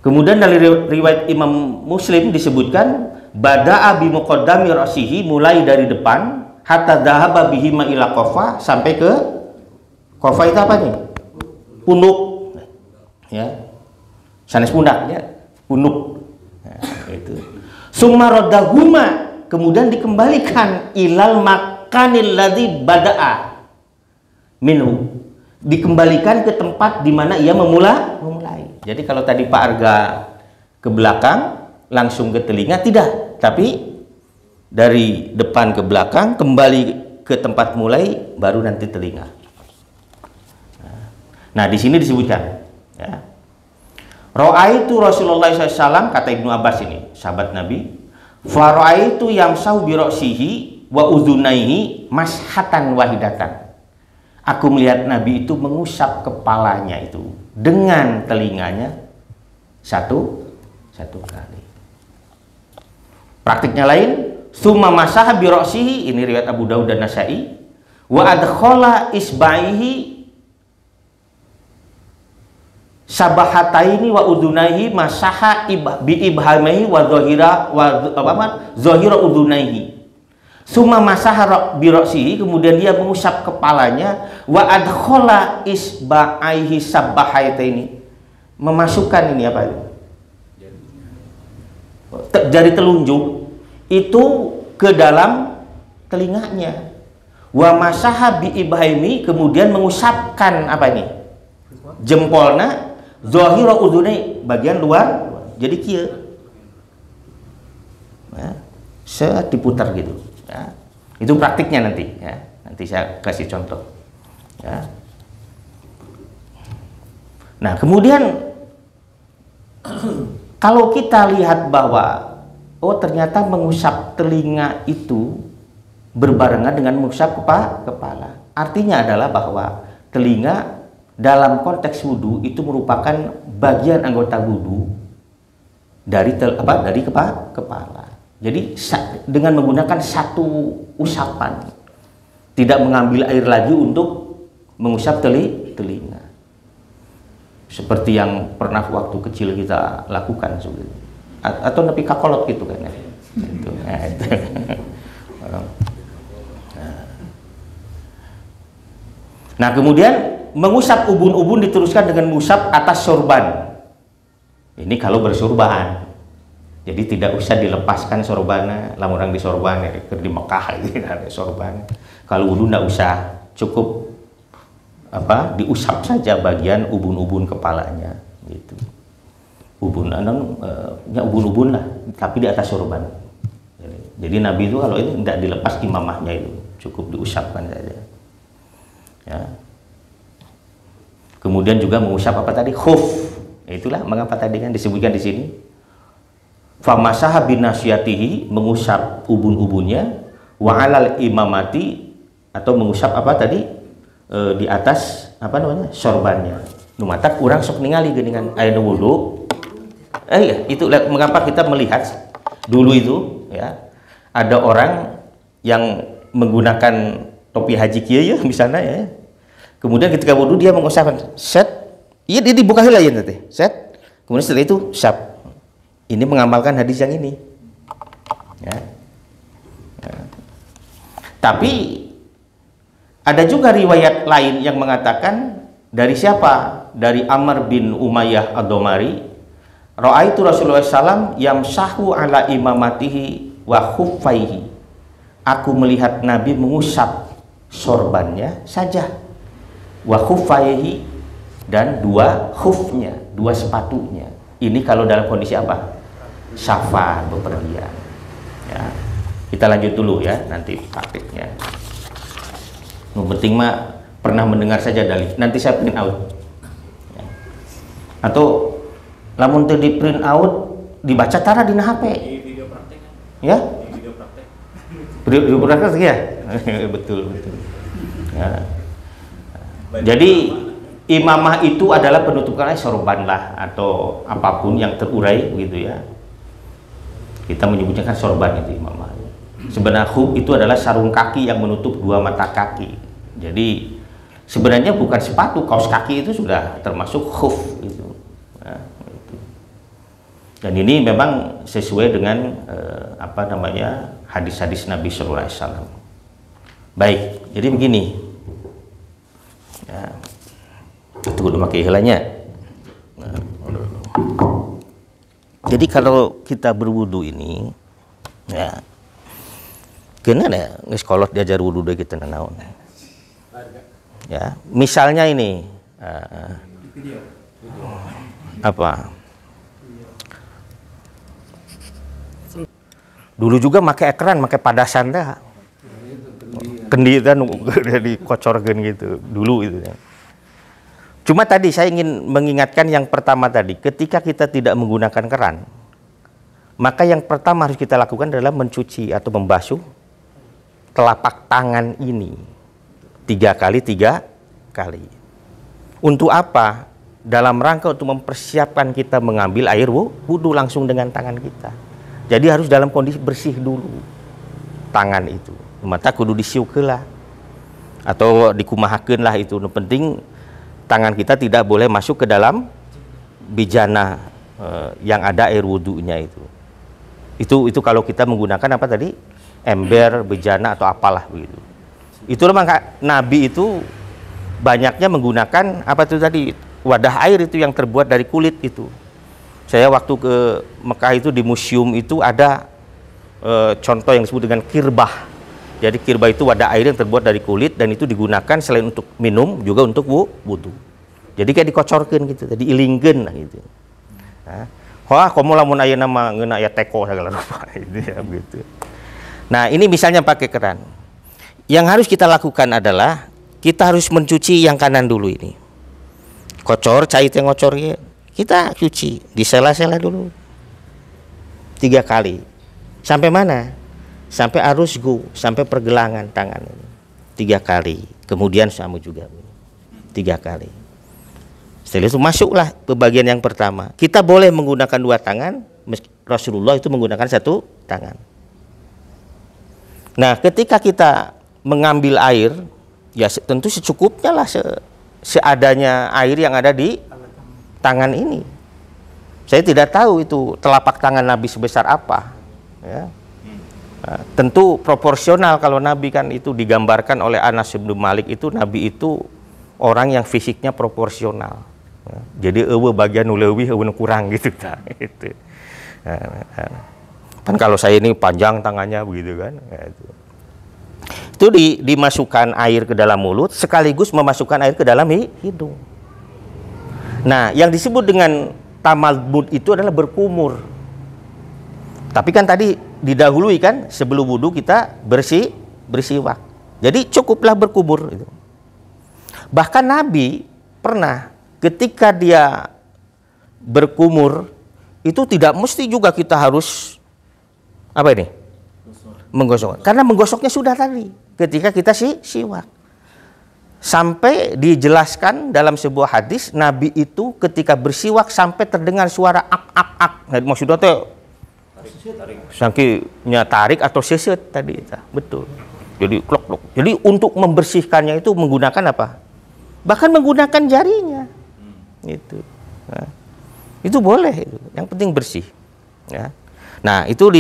Kemudian dari riwayat Imam Muslim disebutkan bada'a bi muqaddami ra'sihi, mulai dari depan hatta dhahaba bihi ma ila qafa, sampai ke qafa itu apa nih? Punuk. Ya. Sanes pundaknya, punuk. Nah, itu. Summa raddahuma, kemudian dikembalikan ilal makanil ladzi bada'a minhu. Dikembalikan ke tempat di mana ia memulai. Jadi kalau tadi Pak Arga ke belakang langsung ke telinga, tidak, tapi dari depan ke belakang kembali ke tempat mulai, baru nanti telinga. Nah, di sini disebutkan ya. Ra'aitu Rasulullah SAW, kata Ibnu Abbas ini sahabat Nabi, fa ra'aitu yamsahu bi ra'sihi wa udhunaihi mashatan wahidatan. Aku melihat Nabi itu mengusap kepalanya itu dengan telinganya satu kali. Praktiknya lain, summa masaha bi ra'sihi, ini riwayat Abu Daud dan Nasa'i, wa adkhala isba'ihi sabahataini wa udunaihi masaha bi ibhamihi wa zahira udunaihi. Summa masaha bi ra'sihi, kemudian dia mengusap kepalanya, wa adkhala isba'aihi sabahataini, memasukkan ini apa itu? Jari telunjuk itu ke dalam telinganya. Wa masaha bi ibhami, kemudian mengusapkan apa ini? Jempolnya, zahira udunai, bagian luar. Jadi kieu. Nah, diputar gitu. Ya. Itu praktiknya nanti ya. Nanti saya kasih contoh ya. Nah, kemudian kalau kita lihat bahwa oh ternyata mengusap telinga itu berbarengan dengan mengusap kepala, artinya adalah bahwa telinga dalam konteks wudhu itu merupakan bagian anggota wudhu dari kepala. Jadi dengan menggunakan satu usapan, tidak mengambil air lagi untuk mengusap telinga. Seperti yang pernah waktu kecil kita lakukan sebenarnya. Atau nepi kakolot gitu kan ya. Itu. Nah, itu. Nah, kemudian mengusap ubun-ubun diteruskan dengan mengusap atas sorban. Ini kalau bersorban. Jadi tidak usah dilepaskan sorbannya, lamun orang di sorban ya, di Mekah gitu ada sorban. Kalau wudu tidak usah, cukup diusap saja bagian ubun-ubun kepalanya gitu. Ubun-ubun lah, tapi di atas sorban. Jadi Nabi itu kalau ini tidak dilepas imamahnya itu, cukup diusapkan saja. Ya. Kemudian juga mengusap apa tadi? Khuf. Itulah mengapa tadi kan disebutkan di sini. Famasaha binasyatihi, mengusap ubun-ubunnya, wa alal imamati, atau mengusap apa tadi di atas apa namanya sorbannya. Numata kurang sok ningali dengan air wudu. Ya, itu mengapa kita melihat dulu itu ya ada orang yang menggunakan topi haji kieu ya misalnya ya. Kemudian ketika wudu dia mengusapkan set, iya dia dibuka heula ya teh. Set. Kemudian setelah itu sap. Ini mengamalkan hadis yang ini. Ya. Ya. Tapi ada juga riwayat lain yang mengatakan dari siapa? Dari Amr bin Umayyah Ad-Domari. Ra'aitu Rasulullah SAW yamsahu ala imamatihi wa khuffaihi. Aku melihat Nabi mengusap sorbannya saja. Wa khuffaihi, dan dua khufnya, dua sepatunya. Ini kalau dalam kondisi apa? Safar, bepergian. Ya. Kita lanjut dulu ya, nanti praktiknya. Yang penting mah pernah mendengar saja dalil. Nanti saya print out. Ya. Atau lamun teu di print out dibaca tara dina HP. Di video praktek. Ya? Di video praktek. Video praktek ya? Betul. Ya. Jadi imamah itu adalah penutup kepala, sorban lah atau apapun yang terurai begitu ya. Kita menyebutnya kan sorban itu imamah. Sebenarnya khuf itu adalah sarung kaki yang menutup dua mata kaki. Jadi sebenarnya bukan sepatu, kaos kaki itu sudah termasuk khuf gitu. Nah, itu. Dan ini memang sesuai dengan apa namanya hadis-hadis Nabi Sallallahu Alaihi Wasallam. Baik, jadi begini. Ya. Itu udah pakai helanya. Nah, jadi kalau kita berwudu ini, ya, kena ya, ngeskolot diajar wudu deh kita naon. Ya, misalnya ini, apa? Dulu juga pakai ekran, pakai padasan dah. Kendi kan dikocorkan gitu dulu itu ya. Cuma tadi saya ingin mengingatkan yang pertama tadi, ketika kita tidak menggunakan keran, maka yang pertama harus kita lakukan adalah mencuci atau membasuh telapak tangan ini 3 kali. Untuk apa? Dalam rangka untuk mempersiapkan kita mengambil air wudu langsung dengan tangan kita. Jadi harus dalam kondisi bersih dulu tangan itu. Mata kudu disiukeula atau dikumahakeun lah itu. Yang penting tangan kita tidak boleh masuk ke dalam bijana yang ada air wudunya itu. Itu kalau kita menggunakan apa tadi? Ember, bejana atau apalah begitu. Itulah maka Nabi itu banyaknya menggunakan apa itu tadi? Wadah air itu yang terbuat dari kulit itu. Saya waktu ke Mekah itu di museum itu ada contoh yang disebut dengan kirbah. Jadi kirbah itu wadah air yang terbuat dari kulit dan itu digunakan selain untuk minum juga untuk wudu. Jadi kayak dikocorkeun gitu, tadi ilingkeun lah gitu. Nah, wah komo lamun aya nama ngeuna aya teko segala rupa gitu ya begitu. Nah, ini misalnya pakai keran. Yang harus kita lakukan adalah kita harus mencuci yang kanan dulu ini. Kocor, cai teh ngocor ya. Kita cuci, disela-sela dulu. 3 kali. Sampai mana? Sampai arusgu, sampai pergelangan tangan ini 3 kali. Kemudian sama juga 3 kali. Setelah itu masuklah ke bagian yang pertama. Kita boleh menggunakan 2 tangan, Rasulullah itu menggunakan 1 tangan. Nah, ketika kita mengambil air, ya tentu secukupnya lah, seadanya air yang ada di tangan ini. Saya tidak tahu itu telapak tangan Nabi sebesar apa, ya. Nah, tentu proporsional. Kalau Nabi kan itu digambarkan oleh Anas bin Malik itu Nabi itu orang yang fisiknya proporsional. Jadi bagian leuwih kurang gitu ta. Gitu. Kan kalau saya ini panjang tangannya begitu kan. Itu dimasukkan air ke dalam mulut sekaligus memasukkan air ke dalam hidung. Nah, yang disebut dengan tamadmud itu adalah berkumur. Tapi kan tadi didahului kan sebelum wudu kita bersiwak. Jadi cukuplah berkumur itu. Bahkan Nabi pernah ketika dia berkumur itu tidak mesti juga kita harus apa ini? Menggosok. Karena menggosoknya sudah tadi ketika kita siwak. Sampai dijelaskan dalam sebuah hadis, Nabi itu ketika bersiwak sampai terdengar suara ak. Nah, maksudnya tuh saking tarik atau seset tadi itu. Betul. Jadi klok. Jadi untuk membersihkannya itu menggunakan apa? Bahkan menggunakan jarinya. Itu. Nah, itu boleh itu. Yang penting bersih. Ya. Nah, itu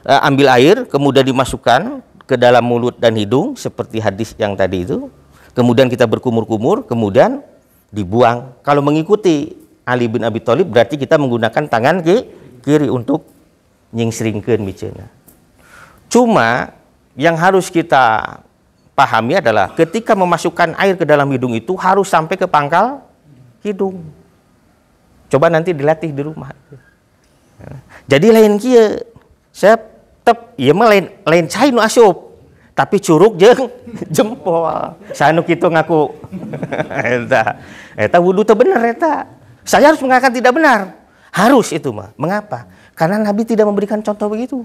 ambil air kemudian dimasukkan ke dalam mulut dan hidung seperti hadis yang tadi itu. Kemudian kita berkumur-kumur, kemudian dibuang. Kalau mengikuti Ali bin Abi Thalib berarti kita menggunakan tangan kiri untuk nyingsringkeun micena. Cuma yang harus kita pahami adalah ketika memasukkan air ke dalam hidung itu harus sampai ke pangkal hidung. Coba nanti dilatih di rumah. Jadi lain kieu, saya tep ieu mah lain cai nu asup. Tapi curug jeung jempol. Sanu kitu ngaku. Eta wudu teu bener eta. Saya harus mengatakan tidak benar. Harus itu mah. Mengapa? Karena Nabi tidak memberikan contoh begitu.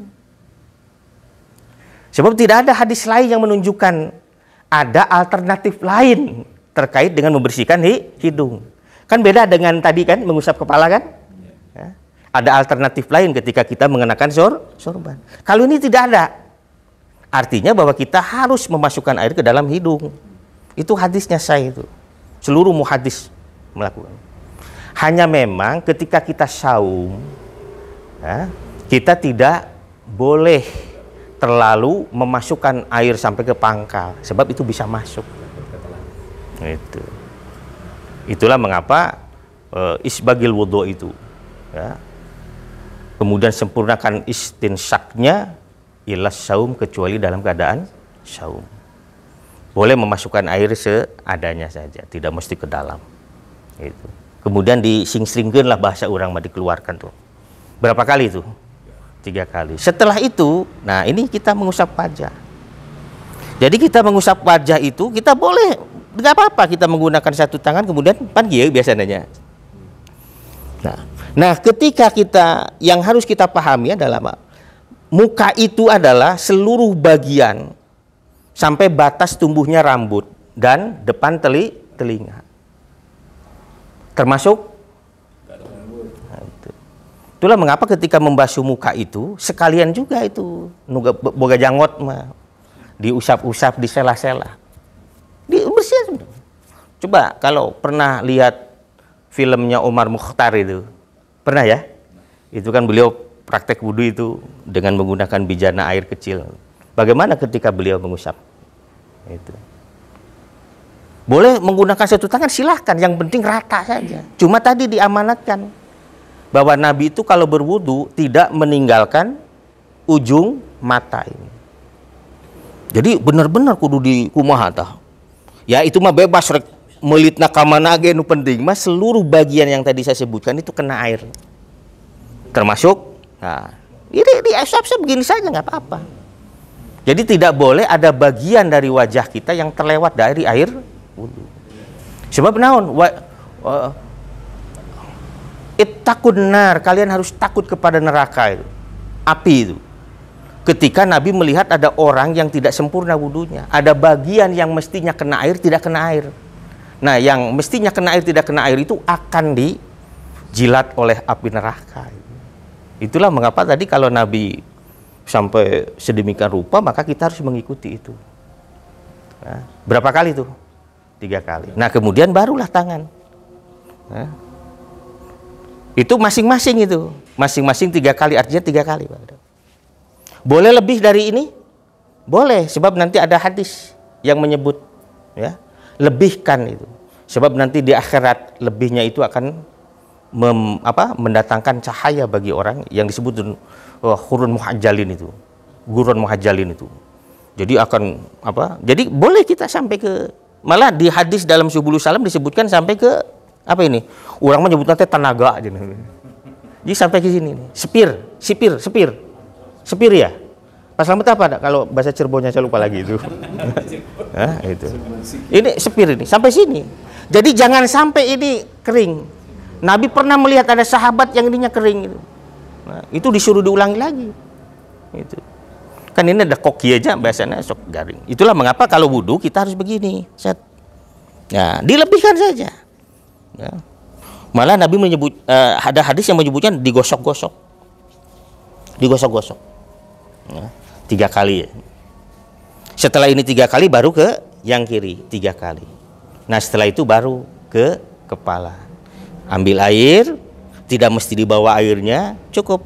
Sebab tidak ada hadis lain yang menunjukkan ada alternatif lain terkait dengan membersihkan hidung. Kan beda dengan tadi kan mengusap kepala kan? Ya. Ada alternatif lain ketika kita mengenakan sorban. Kalau ini tidak ada. Artinya bahwa kita harus memasukkan air ke dalam hidung. Itu hadisnya saya itu. Seluruh muhadis melakukan. Hanya memang ketika kita saum, ya, kita tidak boleh terlalu memasukkan air sampai ke pangkal. Sebab itu bisa masuk. Itu. Itulah mengapa isbagil wudu itu. Ya. Kemudian sempurnakan istinsaknya ilas saum kecuali dalam keadaan saum. Boleh memasukkan air seadanya saja, tidak mesti ke dalam. Itu. Kemudian disingsringkeun lah bahasa orang mah dikeluarkan tuh. Berapa kali itu? 3 kali. Setelah itu, nah ini kita mengusap wajah. Jadi kita mengusap wajah itu kita boleh, nggak apa-apa kita menggunakan satu tangan kemudian pan kieu biasanya. Nah, ketika kita yang harus kita pahami adalah muka itu adalah seluruh bagian sampai batas tumbuhnya rambut dan depan telinga. Termasuk? Nah, itulah mengapa ketika membasuh muka itu sekalian juga itu boga janggot mah diusap-usap, disela-sela. Bersih. Coba kalau pernah lihat filmnya Omar Mukhtar itu. Pernah ya? Itu kan beliau praktek wudu itu dengan menggunakan bijana air kecil. Bagaimana ketika beliau mengusap? Itu. Boleh menggunakan satu tangan silahkan, yang penting rata saja. Cuma tadi diamanatkan bahwa Nabi itu kalau berwudu tidak meninggalkan ujung mata ini. Jadi benar-benar kudu di kumaha tah. Ya itu mah bebas rek melitna ka mana ge nu penting mah seluruh bagian yang tadi saya sebutkan itu kena air. Termasuk nah, ini diusap begini saja nggak apa-apa. Jadi tidak boleh ada bagian dari wajah kita yang terlewat dari air wudu. Sebab naon? Ittaqun nar, kalian harus takut kepada neraka itu. Api itu. Ketika Nabi melihat ada orang yang tidak sempurna wudunya, ada bagian yang mestinya kena air tidak kena air. Nah, yang mestinya kena air tidak kena air itu akan dijilat oleh api neraka. Itulah mengapa tadi kalau Nabi sampai sedemikian rupa maka kita harus mengikuti itu. Nah, berapa kali itu? 3 kali. Nah kemudian barulah tangan. Nah, itu masing-masing itu. Masing-masing 3 kali, artinya 3 kali. Boleh lebih dari ini? Boleh, sebab nanti ada hadis yang menyebut ya, lebihkan itu. Sebab nanti di akhirat lebihnya itu akan mendatangkan cahaya bagi orang yang disebut hurun muhajjalin itu, gurun muhajjalin itu. Jadi akan apa? Jadi boleh kita sampai ke, malah di hadis dalam Subulul Salam disebutkan sampai ke apa ini? Orang menyebutnya tenaga aja. Jadi sampai ke sini nih. Sepir ya. Pas selamat apa ada? Kalau bahasa Cirebonnya saya lupa lagi itu. Nah, itu. Ini sepir ini sampai sini. Jadi jangan sampai ini kering. Nabi pernah melihat ada sahabat yang ininya kering gitu. Nah, itu disuruh diulangi lagi. Itu. Kan ini ada koki aja biasanya sok garing. Itulah mengapa kalau wudhu kita harus begini. Set. Nah, dilebihkan saja. Ya. Malah Nabi menyebut ada hadis yang menyebutkan digosok-gosok. Digosok-gosok. Ya. 3 kali. Ya. Setelah ini 3 kali baru ke yang kiri 3 kali. Nah, setelah itu baru ke kepala. Ambil air, tidak mesti dibawa airnya, cukup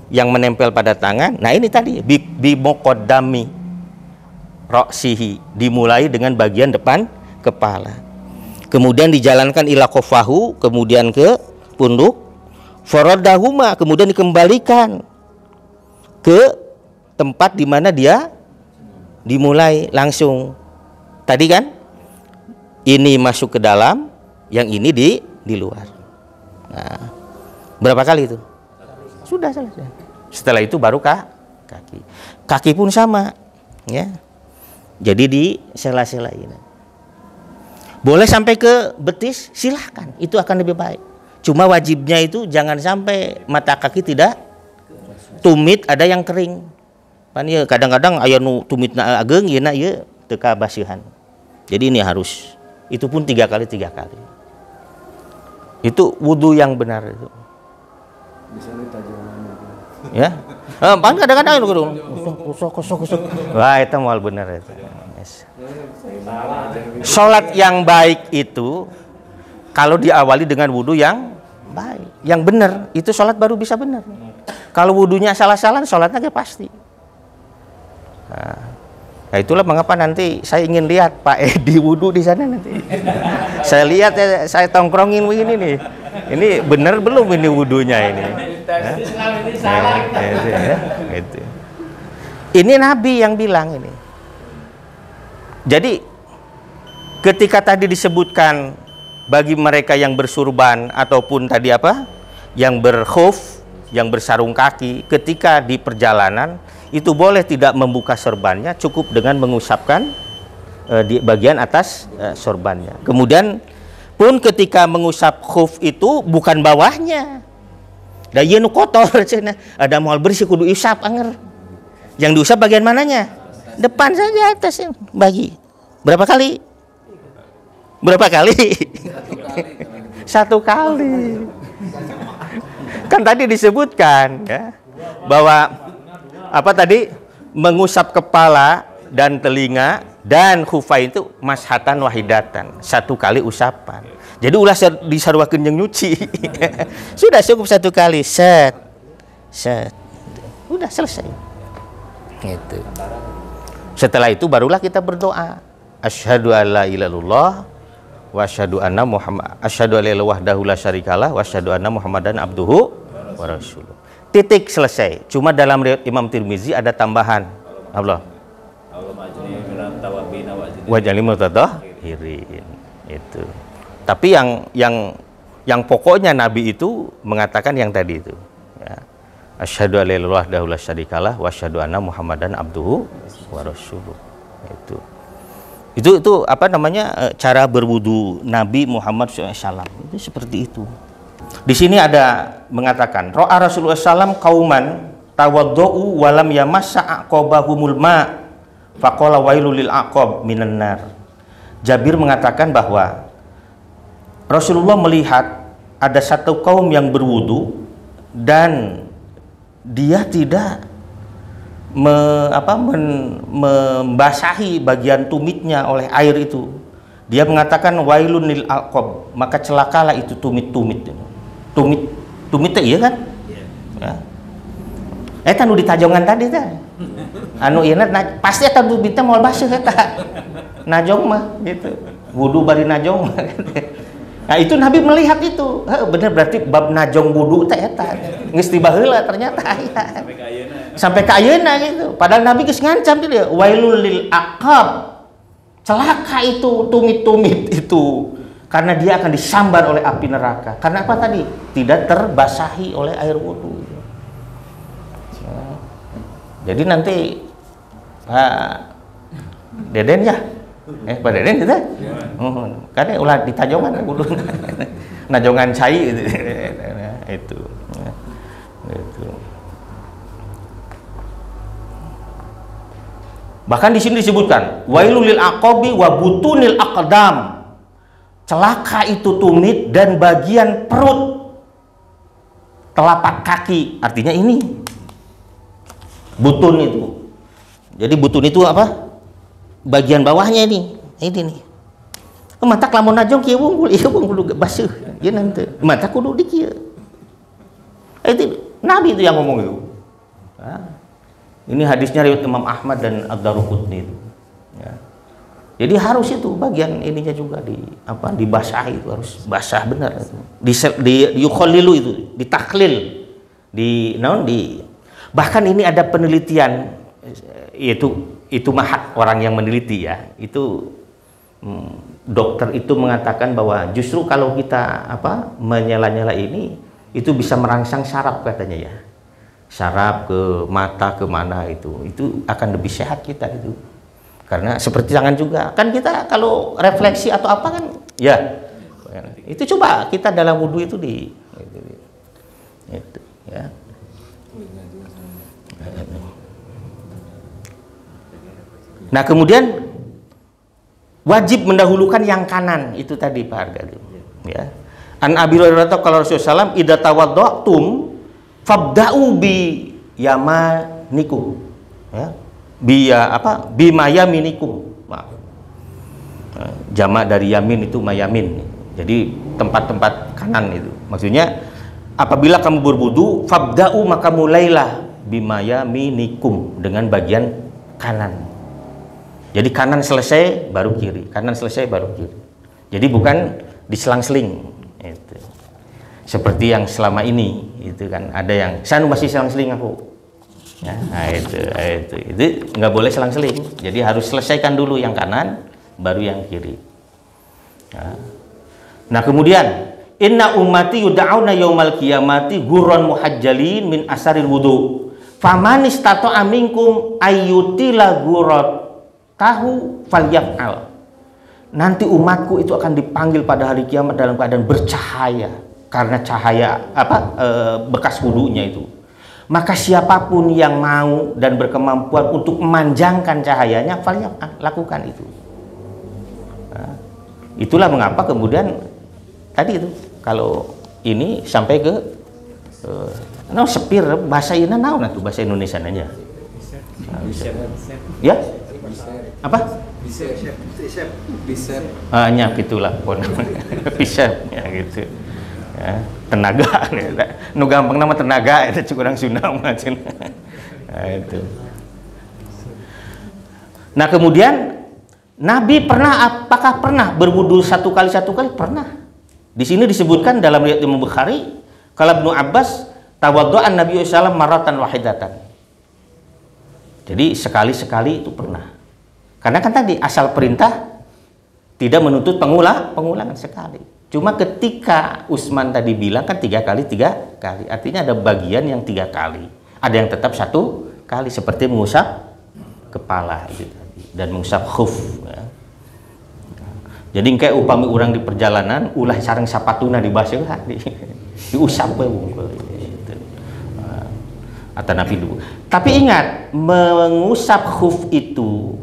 yang menempel pada tangan. Nah, ini tadi bimokodami roksihi, dimulai dengan bagian depan kepala, kemudian dijalankan ila kofahu, kemudian ke punduk, faradahuma, kemudian dikembalikan ke tempat di mana dia dimulai langsung. Tadi kan ini masuk ke dalam, yang ini di luar. Nah, berapa kali itu? Sudah selesai. Setelah itu baru kaki. Kaki pun sama, ya. Jadi di sela-sela ini. Boleh sampai ke betis, silahkan. Itu akan lebih baik. Cuma wajibnya itu jangan sampai mata kaki tidak tumit, ada yang kering. Pan ya kadang-kadang aya nu tumitna ageng yeuna ieu teu kabasihan. Jadi ini harus. Itu pun 3 kali. Itu wudhu yang benar itu. Bisa ditajongan. Ya. Pan kadang-kadang kusuk. Wah, itu moal bener itu. Yes. Salat yang baik itu kalau diawali dengan wudhu yang baik, yang benar, itu salat baru bisa benar. Kalau wudhunya salah-salah, salatnya kayak pasti. Nah, itulah mengapa nanti saya ingin lihat Pak Edi wudhu di sana nanti. Saya lihat ya, saya tongkrongin begini nih. Ini benar belum ini wudhunya ini? Ini Nabi yang bilang ini. Jadi ketika tadi disebutkan bagi mereka yang bersurban ataupun tadi apa? Yang berkhuf, yang bersarung kaki, ketika di perjalanan itu boleh tidak membuka sorbannya, cukup dengan mengusapkan di bagian atas sorbannya. Kemudian pun ketika mengusap khuf itu bukan bawahnya. Da ieu nu kotor cenah, ada moal bersih kudu isap anger. Yang diusap bagian mananya? Depan saja, atas bagi. Berapa kali? Berapa kali? 1 kali. Kan tadi disebutkan ya, bahwa apa tadi? Mengusap kepala dan telinga dan khufai itu mashatan wahidatan, 1 kali usapan. Jadi ulah disarwakeun jeung nyuci. Sudah cukup 1 kali, set. Udah selesai. Gitu. Setelah itu barulah kita berdoa. Asyhadu alla ilaha illallah wa asyhadu anna Muhammad asyhadu alla ilaha wahdahu la syarikalah wa asyhadu anna Muhammadan abduhu wa rasuluh. Titik, selesai. Cuma dalam riwayat Imam Tirmizi ada tambahan. Allah wajali mutatahirin. Itu. Tapi yang pokoknya Nabi itu mengatakan yang tadi itu. Ya. Asyhadu alla ilaha wahdahu la syarikalah wa asyhadu anna Muhammadan abduhu wa rasuluh. Itu apa namanya, cara berwudu Nabi Muhammad SAW itu seperti itu. Di sini ada mengatakan ro'a Rasulullah SAW kauman tawaddu'u walam yamassa aqabahumul ma faqala wailul lil aqab minan nar. Jabir mengatakan bahwa Rasulullah melihat ada satu kaum yang berwudu dan dia tidak membasahi bagian tumitnya oleh air itu. Dia mengatakan wailun lil aqab, maka celakalah itu tumit-tumit. Tumit iya kan? Ya. Eta nu ditajongan tadi teh. Anu ieu pasti eta tumitnya moal baseuh eta. Najong mah gitu. Wudu bari najong mah. Nah, itu Nabi melihat itu. Bener berarti bab najong wudu teh eta. Geus tiba heula ternyata aya. Sampai ka ayeuna gitu. Padahal Nabi geus ngancam dia, wailul lil aqab. Celaka itu tumit-tumit itu. Karena dia akan disambar oleh api neraka. Karena apa tadi? Tidak terbasahi oleh air wudu. Jadi nanti Pak Deden ya? Pak Deden kita? Karena ulah ditajongan wudu. najongan cai itu. Itu. Bahkan di sini disebutkan wailul lil aqabi wa butunil aqdam. Celaka itu tumit dan bagian perut telapak kaki. Artinya ini butun itu. Jadi butun itu apa? Bagian bawahnya ini. Ini nih. Mata lamun najong kieu wunggul, ieu wunggul basuh. Ieu nanti. Mata kudu di kieu. Itu Nabi itu yang ngomong itu. Ini hadisnya riwayat Imam Ahmad dan Ad-Daruqutni itu. Ya. Jadi harus itu bagian ininya juga dibasah, itu harus basah benar itu. Di yukhallilu itu, ditaklil, bahkan ini ada penelitian itu mah orang yang meneliti ya. Itu dokter itu mengatakan bahwa justru kalau kita menyela-nyela ini itu bisa merangsang saraf katanya ya. Saraf ke mata kemana itu akan lebih sehat kita itu. Karena seperti tangan juga kan, kita kalau refleksi atau apa kan ya itu coba kita dalam wudhu itu itu ya. Nah kemudian wajib mendahulukan yang kanan itu tadi Pak Arga ya. An Abi Hurairah kalau Rasulullah SAW idza tawadda'tum fabda'u bi yamanikum ya. Bima yaminikum. Jamak dari yamin itu mayamin. Jadi tempat-tempat kanan itu. Maksudnya apabila kamu berwudu, fabda'u maka mulailah bima yaminikum, dengan bagian kanan. Jadi kanan selesai baru kiri, kanan selesai baru kiri. Jadi bukan diselang-seling. Itu. Seperti yang selama ini itu kan ada yang saya masih selang-seling aku. Ya, nah itu nggak boleh selang-seling. Jadi harus selesaikan dulu yang kanan, baru yang kiri. Nah kemudian inna ummati yud'auna yaumal qiyamati ghurran muhajjalin min asaril wudu. Faman istata'a minkum ayyutila ghurrat tahu falyaf'al. Nanti umatku itu akan dipanggil pada hari kiamat dalam keadaan bercahaya karena cahaya bekas wudunya itu. Maka siapapun yang mau dan berkemampuan untuk memanjangkan cahayanya, lakukan itu. Nah, itulah mengapa kemudian tadi itu kalau ini sampai ke sepir bahasa ini tuh bahasa Indonesia aja. Ya? Apa? Bisep. Hanya gitulah pun. Bisep ya gitu. Ya, tenaga nu gampang nama tenaga itu kurang Sunda macam. Nah, itu. Nah kemudian Nabi apakah pernah berwudu satu kali pernah. Di sini disebutkan dalam riwayat Imam Bukhari kalau Ibnu Abbas tawaddu'an Nabi sallallahu maratan wahidatan. Jadi sekali-sekali itu pernah. Karena kan tadi asal perintah tidak menuntut pengulangan sekali. Cuma ketika Utsman tadi bilang kan 3 kali, artinya ada bagian yang 3 kali, ada yang tetap 1 kali seperti mengusap kepala itu tadi dan mengusap khuf. Ya. Jadi kayak upami orang di perjalanan ulah sareng sapatuna dibasuh diusap gitu. Atau Nabi dulu. Tapi ingat mengusap khuf itu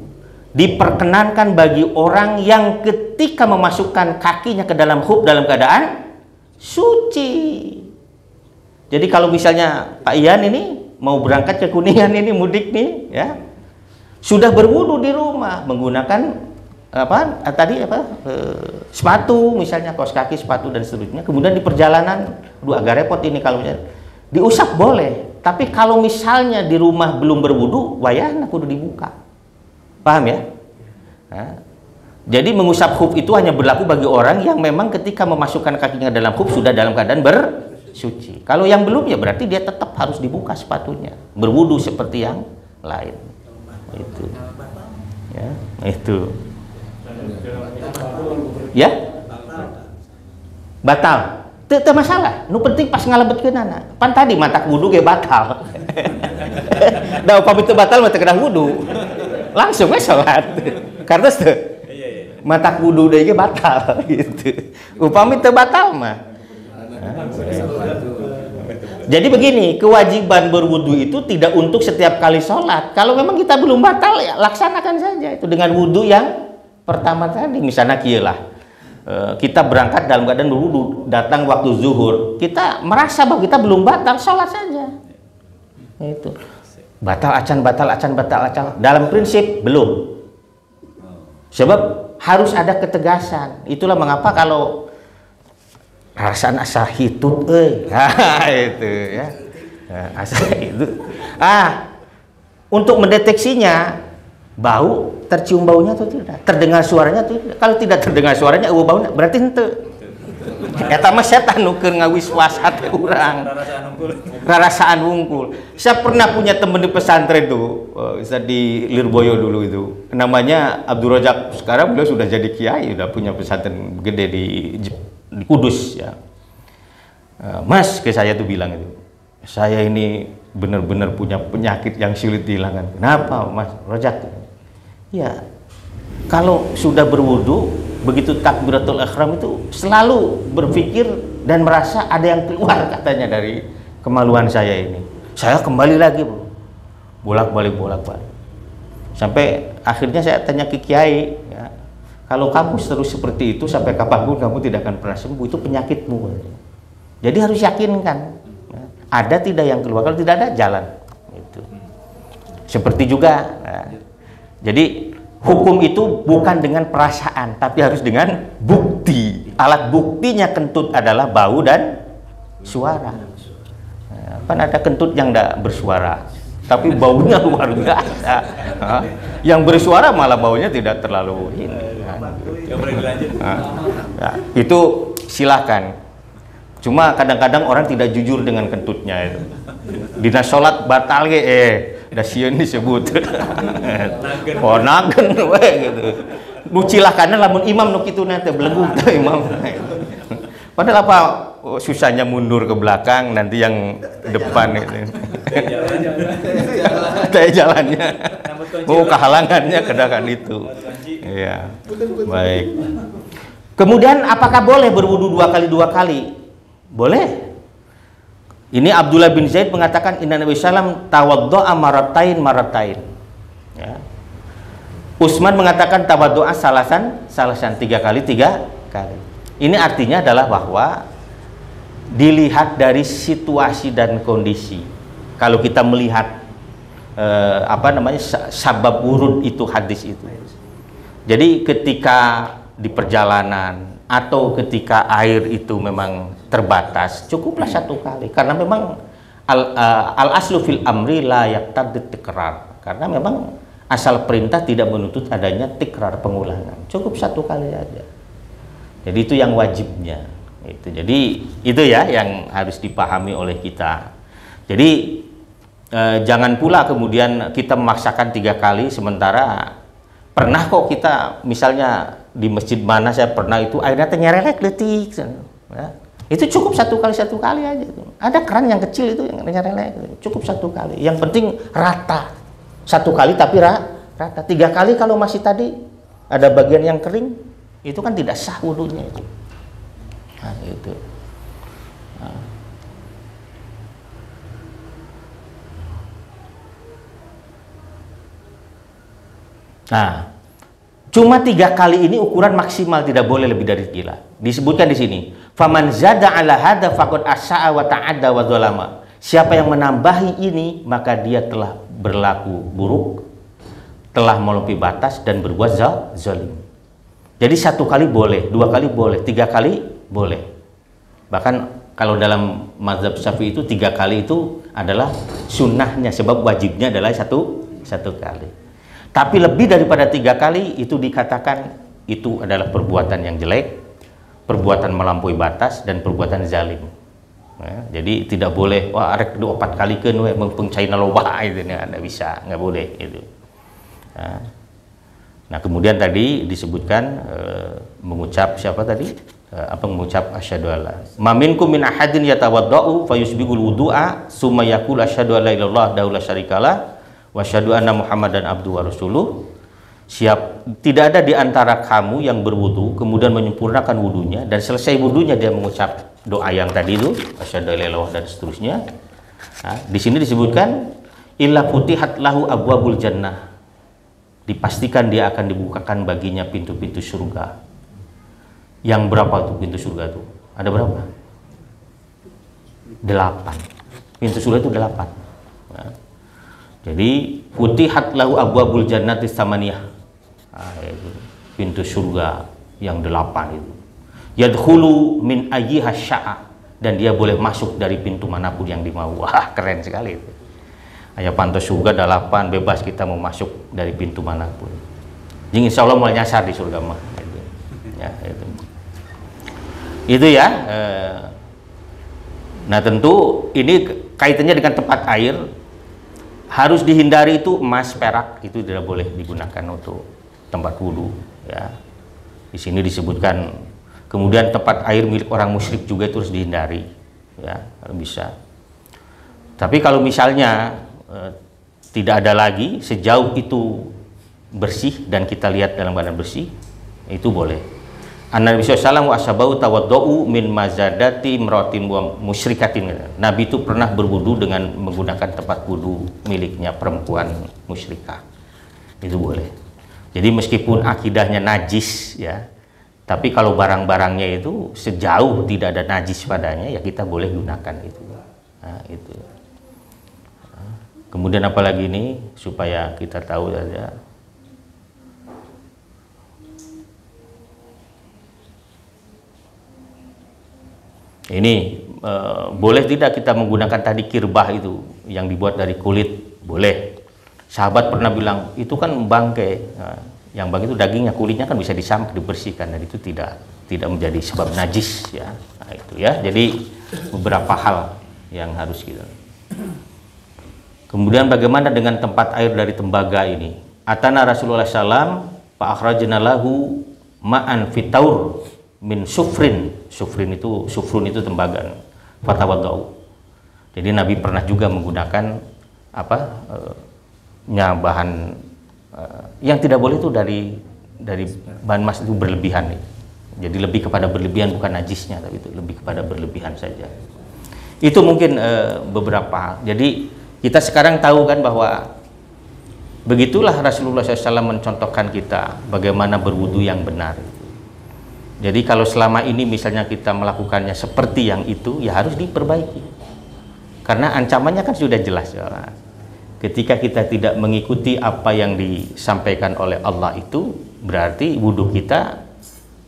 diperkenankan bagi orang yang ketika memasukkan kakinya ke dalam khuf dalam keadaan suci. Jadi kalau misalnya Pak Ian ini mau berangkat ke Kuningan ini mudik nih ya, sudah berwudu di rumah menggunakan sepatu misalnya, kaos kaki, sepatu dan seterusnya, kemudian di perjalanan agak repot ini kalau misalnya diusap boleh, tapi kalau misalnya di rumah belum berwudu wayahna kudu dibuka. Paham ya? Nah, jadi mengusap khuf itu hanya berlaku bagi orang yang memang ketika memasukkan kakinya dalam khuf sudah dalam keadaan bersuci. Kalau yang belum ya berarti dia tetap harus dibuka sepatunya, berwudu seperti yang lain. Itu. Ya, itu. Ya? Batal. Teu masalah. Nu penting pas ngalebetkeunana. Pan tadi mata wudu ge batal. Da upami teu batal mah teu kedah wudu. Langsung we salat. Kartos teu? Mata wudu deui ge batal gitu. Upami teu batal mah Jadi begini, kewajiban berwudu itu tidak untuk setiap kali sholat. Kalau memang kita belum batal, ya laksanakan saja itu dengan wudu yang pertama tadi. Misalnya kialah, kita berangkat dalam keadaan berwudu, datang waktu zuhur, kita merasa bahwa kita belum batal, sholat saja. Itu batal acan, batal acan, batal acan. Dalam prinsip belum. Sebab harus ada ketegasan. Itulah mengapa kalau rasaan asa hitut itu ya. Asa itu. Untuk mendeteksinya bau, tercium baunya atau tidak? Terdengar suaranya atau tidak? Kalau tidak terdengar suaranya, baunya berarti henteu. Eta mah setan nu keur ngawiswas hati urang. Rarasaan wungkul. Saya pernah punya teman di pesantren itu, di Lirboyo dulu itu. Namanya Abdul Razak. Sekarang beliau sudah jadi kiai, sudah punya pesantren gede di Kudus ya. Mas, ke saya tuh bilang itu, saya ini benar-benar punya penyakit yang sulit dihilangkan. Kenapa Mas Razak? Ya, kalau sudah berwudu, begitu takbiratul ihram itu selalu berpikir dan merasa ada yang keluar katanya dari kemaluan saya ini. Saya kembali lagi bolak-balik. Sampai akhirnya saya tanya ke kiai, ya, kalau kamu terus seperti itu sampai kapanpun kamu tidak akan pernah sembuh, itu penyakitmu. Jadi harus yakinkan, ya, ada tidak yang keluar, kalau tidak ada jalan. Itu. Seperti juga, ya, jadi hukum itu bukan dengan perasaan, tapi harus dengan bukti. Alat buktinya kentut adalah bau dan suara. Ya, kan ada kentut yang tidak bersuara, tapi baunya luar biasa. Yang bersuara malah baunya tidak terlalu ini. Ya, itu silakan. Cuma kadang-kadang orang tidak jujur dengan kentutnya itu. Dina sholat batal da sieun disebut. Oh nagen we gitu. Nu cilakanna lamun imam nu kitu teh belegung teh imam. Padahal apa susahnya mundur ke belakang, nanti yang depan itu. Teh jalannya. Oh kehalangannya kedakan itu. Iya. Baik. Kemudian apakah boleh berwudu dua kali? Boleh. Ini Abdullah bin Zaid mengatakan inna Nabi sallam tawaddo'a maratain. Ya. Utsman mengatakan tawaddo'a salasan 3 kali. Ini artinya adalah bahwa dilihat dari situasi dan kondisi. Kalau kita melihat sabab wurud itu hadis itu. Jadi ketika di perjalanan atau ketika air itu memang terbatas, cukuplah 1 kali, karena memang al aslu fil amri la yaqtadi tikrar, karena memang asal perintah tidak menuntut adanya tikrar, pengulangan, cukup 1 kali aja. Jadi itu yang wajibnya itu. Jadi itu ya yang harus dipahami oleh kita. Jadi jangan pula kemudian kita memaksakan 3 kali, sementara pernah kok kita misalnya di masjid mana saya pernah itu airnya nyerelek letik, ya. Itu cukup 1 kali aja. Ada keran yang kecil itu yang nyerelek, cukup 1 kali. Yang penting rata, 1 kali tapi rata. 3 kali kalau masih tadi ada bagian yang kering, itu kan tidak sah wudunya itu. Nah, itu. Nah, cuma 3 kali ini ukuran maksimal, tidak boleh lebih dari gila. Disebutkan di sini, faman zada ala hada faqad asya'a wa ta'adda wa dzalama. Siapa yang menambahi ini, maka dia telah berlaku buruk, telah melampaui batas dan berbuat zalim. Jadi 1 kali boleh, 2 kali boleh, 3 kali boleh. Bahkan kalau dalam mazhab Syafi'i itu 3 kali itu adalah sunnahnya, sebab wajibnya adalah satu kali. Tapi lebih daripada 3 kali itu dikatakan itu adalah perbuatan yang jelek, perbuatan melampaui batas, dan perbuatan zalim. Ya, jadi tidak boleh wah arek 4 kali kan we mengpengcaina loba itu nggak bisa, nggak boleh itu. Nah kemudian tadi disebutkan mengucap siapa tadi? Mengucap asyhadu alla ma minkum min ahadin yatawaddau fayusbigul wudu'a summa yaqulu asyhadu alla ilaha illallah daula syarikalah wa asyhadu anna muhammadan abduhu wa rasuluh. Tidak ada di antara kamu yang berwudu kemudian menyempurnakan wudunya dan selesai wudunya dia mengucap doa yang tadi itu asyhadu alla ilaha illallah dan seterusnya. Nah, di sini disebutkan illa futihat lahu abwabul jannah, dipastikan dia akan dibukakan baginya pintu-pintu surga. Yang berapa tuh pintu surga tuh? Ada berapa? 8. Pintu surga itu 8. Nah, jadi futihat lahu abwabul jannati samaniyah. Nah, itu pintu surga yang 8 itu. Yadkhulu min ayyiha sya'a, dan dia boleh masuk dari pintu manapun yang dimau. Wah, keren sekali itu. Ayah pantas surga 8, bebas kita mau masuk dari pintu manapun. Jadi insya Allah mulai nyasar di surga mah. Itu. Ya, itu ya. Nah tentu ini kaitannya dengan tempat air. Harus dihindari itu emas, perak, itu tidak boleh digunakan untuk tempat wudhu. Ya. Di sini disebutkan. Kemudian tempat air milik orang musyrik juga itu harus dihindari, ya kalau bisa. Tapi kalau misalnya tidak ada lagi, sejauh itu bersih dan kita lihat dalam keadaan bersih, itu boleh. An-Nabi SAW wa ashabahu tawaddau min mazadati imratin wa musyrikatin. Nabi itu pernah berwudu dengan menggunakan tempat wudu miliknya perempuan musyrikah. Itu boleh. Jadi meskipun akidahnya najis, ya, tapi kalau barang-barangnya itu sejauh tidak ada najis padanya, ya kita boleh gunakan itu. Nah, itu. Kemudian apalagi ini supaya kita tahu saja. Ini boleh tidak kita menggunakan tadi kirbah itu yang dibuat dari kulit? Boleh. Sahabat pernah bilang itu kan bangkai. Nah, yang bangkai itu dagingnya, kulitnya kan bisa disampak, dibersihkan, dan itu tidak menjadi sebab najis, ya. Nah, itu ya. Jadi beberapa hal yang harus kita. Kemudian bagaimana dengan tempat air dari tembaga ini? Atana Rasulullah SAW fa akhrajna lahu ma'an fitaur min sufrin. Sufrun itu tembaga. Fatawaddau. Jadi Nabi pernah juga menggunakan bahan yang tidak boleh itu dari bahan emas itu berlebihan. Jadi lebih kepada berlebihan, bukan najisnya, tapi itu lebih kepada berlebihan saja. Itu mungkin beberapa. Jadi kita sekarang tahu kan bahwa begitulah Rasulullah SAW mencontohkan kita bagaimana berwudu yang benar. Jadi kalau selama ini misalnya kita melakukannya seperti yang itu, ya harus diperbaiki. Karena ancamannya kan sudah jelas. Ya. Ketika kita tidak mengikuti apa yang disampaikan oleh Allah itu, berarti wudhu kita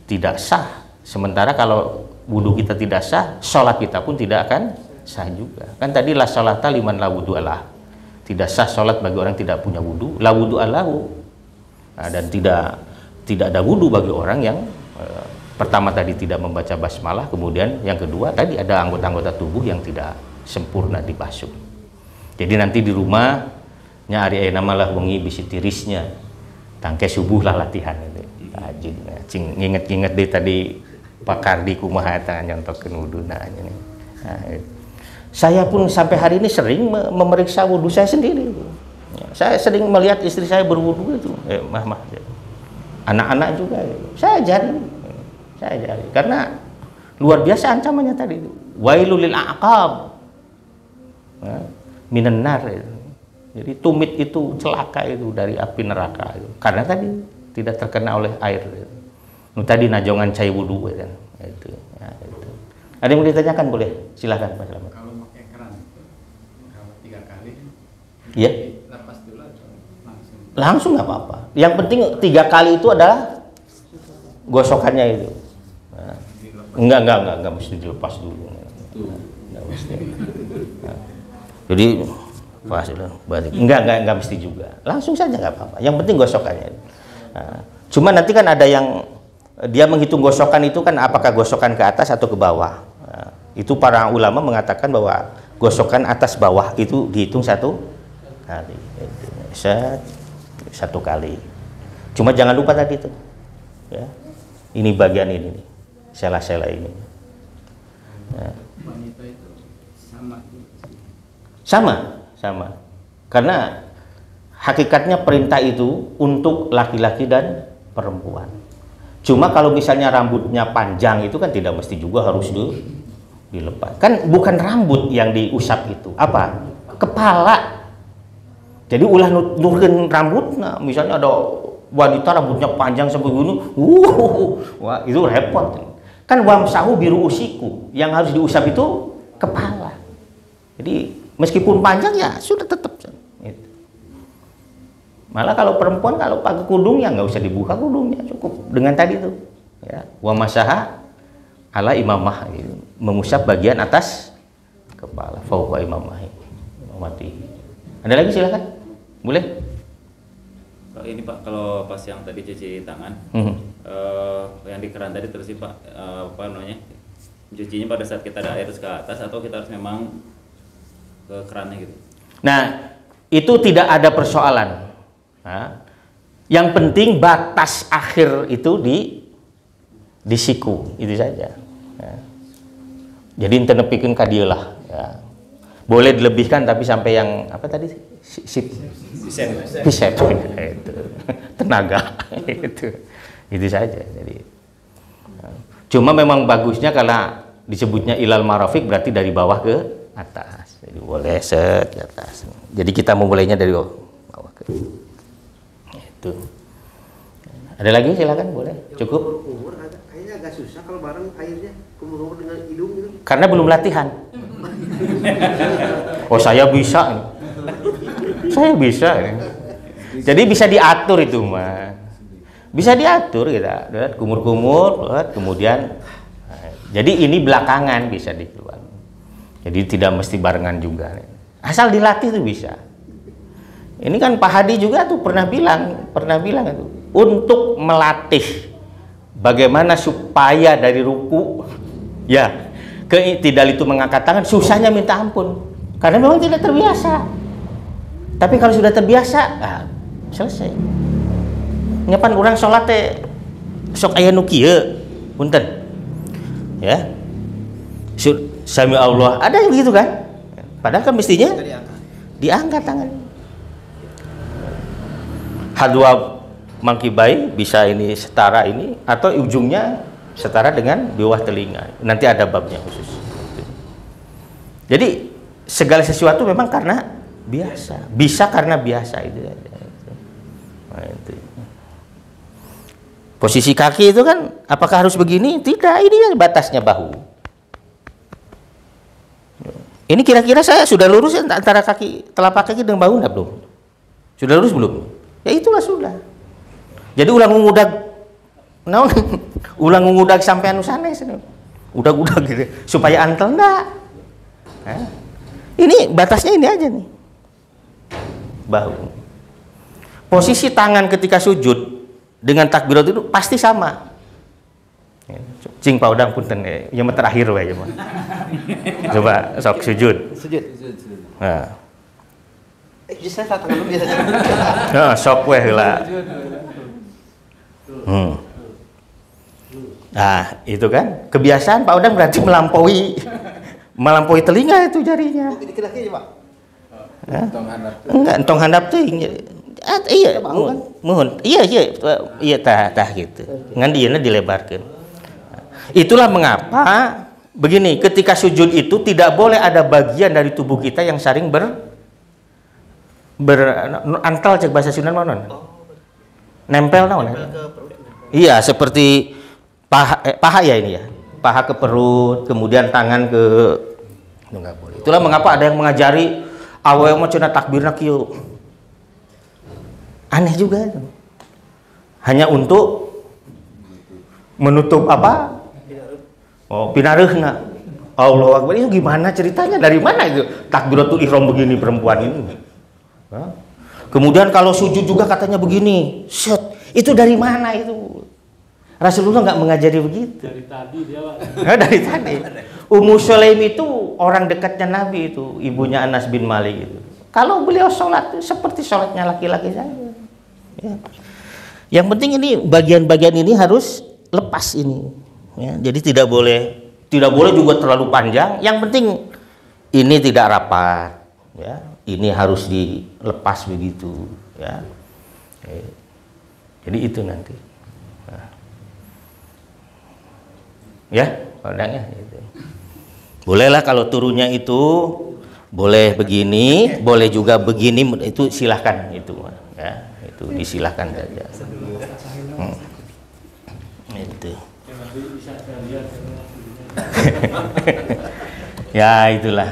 tidak sah. Sementara kalau wudhu kita tidak sah, sholat kita pun tidak akan sah juga. Kan tadi la sholata liman la wudhu Allah. Tidak sah sholat bagi orang tidak punya wudhu. La wudhu Allahu. Nah, dan tidak ada wudhu bagi orang yang pertama tadi tidak membaca basmalah, kemudian yang kedua tadi ada anggota-anggota tubuh yang tidak sempurna dibasuh. Jadi nanti di rumahnya hari nama lah wengi bisi tirisnya, tangke subuh lah latihan itu. Tajin, nginget deh tadi pakar di kumaha nyontokeun wudu nah ini. Nah, saya pun sampai hari ini sering memeriksa wudu saya sendiri. Saya sering melihat istri saya berwudu itu, anak-anak juga. Saya ajari, karena luar biasa ancamannya tadi itu. Wailul lil aqab. Minan nar. Jadi tumit itu celaka itu dari api neraka itu. Karena tadi tidak terkena oleh air. Tadi najongan cai wudu kan. Itu. Ya, itu. Ada yang mau ditanyakan boleh? Silahkan Pak Selamat. Kalau pakai keran kalau 3 kali, ya. Lepas dulu atau langsung? Langsung nggak apa-apa. Yang penting 3 kali itu adalah gosokannya itu. Nah, enggak mesti dilepas dulu. Enggak mesti. Nah. Jadi pas balik enggak mesti juga, langsung saja nggak apa-apa, yang penting gosokannya. Nah, cuma nanti kan ada yang dia menghitung gosokan itu kan apakah gosokan ke atas atau ke bawah. Nah, itu para ulama mengatakan bahwa gosokan atas bawah itu dihitung 1 kali, satu kali. Cuma jangan lupa tadi itu, ya, ini bagian ini, sela-sela ini. Nah. Wanita itu sama, karena hakikatnya perintah itu untuk laki-laki dan perempuan. Cuma kalau misalnya rambutnya panjang itu kan tidak mesti juga harus dilepas. Kan bukan rambut yang diusap itu, apa? Kepala. Jadi ulah nurun rambut, nah misalnya ada wanita rambutnya panjang sampai gini, wah itu repot. Kan wamsahu biru usiku, yang harus diusap itu kepala. Jadi meskipun panjang ya sudah tetap. Gitu. Malah kalau perempuan kalau pakai kudung ya nggak usah dibuka kudungnya, cukup dengan tadi tuh. Ya, wamasaha ala imamah, gitu. Mengusap bagian atas kepala, fauqa imamah. Ada lagi silakan, boleh. Ini Pak, kalau pas yang tadi cuci tangan, yang di keran tadi terus sih Pak, apa namanya, cucinya pada saat kita ada air terus ke atas atau kita harus memang ke kerannya gitu? Nah, itu tidak ada persoalan. Nah, yang penting batas akhir itu di siku, itu saja. Ya. Jadi ente nepikeun ka dieu lah. Ya. Boleh dilebihkan tapi sampai yang apa tadi? Bisep itu tenaga itu saja. Jadi cuma memang bagusnya kalau disebutnya ilal marafik berarti dari bawah ke atas. Jadi boleh set ke atas. Jadi kita memulainya dari bawah ke itu. Ada lagi silakan, boleh. Cukup. Kumur kayaknya agak susah kalau bareng airnya kumur dengan hidung gitu. Karena belum latihan. Oh saya bisa. Saya bisa. Jadi bisa diatur itu mah. Bisa diatur kita. Kumur-kumur, kemudian. Jadi ini belakangan bisa dikeluar. Jadi tidak mesti barengan juga. Asal dilatih itu bisa. Ini kan Pak Hadi juga tuh pernah bilang itu untuk melatih bagaimana supaya dari ruku ya ke tidak itu mengangkat tangan susahnya minta ampun karena memang tidak terbiasa. Tapi kalau sudah terbiasa, selesai. Nyapan orang sholat teh sok aya nu kieu, punten. Ya. Sami Allah, ada yang begitu kan? Padahal kan mestinya diangkat tangan. Hadwa mangkibai bisa ini setara ini atau ujungnya setara dengan bawah telinga. Nanti ada babnya khusus. Jadi segala sesuatu memang karena biasa, bisa karena biasa itu. Nah, itu. Posisi kaki itu kan apakah harus begini? Tidak, ini kan batasnya bahu. Ini kira-kira saya sudah lurus antara kaki telapak kaki dengan bahu enggak belum? Sudah lurus belum? Ya itulah sudah. Jadi ulang ngudag ulang ngudag sampai anu sanes udag-udag gitu supaya antel enggak. Ini batasnya ini aja nih. Bahu. Posisi tangan ketika sujud dengan takbirat itu pasti sama. Cing paudang punten ya terakhir we ya mah. Coba sok sujud. Sujud. Nah. Saya tangan lu biasa. Nah, sok we heula. Nah, itu kan kebiasaan Pak Udang berarti melampaui telinga itu jarinya. Dikira-kira, Pak. Enggak, entong handap teuing. Iya, mohon. Iya tah gitu. Ngan dieuna dilebarkeun. Itulah mengapa begini, ketika sujud itu tidak boleh ada bagian dari tubuh kita yang saling antal cek bahasa Sunda naon? Nempel naon? Iya, seperti paha ya ini ya. Paha ke perut, kemudian tangan ke enggak boleh. Itulah mengapa ada yang mengajari awewe mah cenah takbirna kieu. Aneh juga itu. Hanya untuk menutup apa? Oh, pinareuna. Allahu Akbar itu gimana ceritanya? Dari mana itu takbiratul ihram begini perempuan ini? Kemudian kalau sujud juga katanya begini. Set, itu dari mana itu? Rasulullah nggak mengajari begitu. Dari tadi dia Pak. Dari tadi. Ummu Sulaim itu orang dekatnya Nabi itu, ibunya Anas bin Malik itu. Kalau beliau sholat seperti sholatnya laki-laki saja. Ya. Yang penting ini bagian-bagian ini harus lepas ini. Ya, jadi tidak boleh juga terlalu panjang. Yang penting ini tidak rapat. Ya, ini harus dilepas begitu. Ya. Jadi itu nanti. Nah. Ya, padahal gitu. Bolehlah kalau turunnya itu boleh begini, boleh juga begini, itu silahkan itu ya, itu disilahkan saja. Itu. Ya itulah.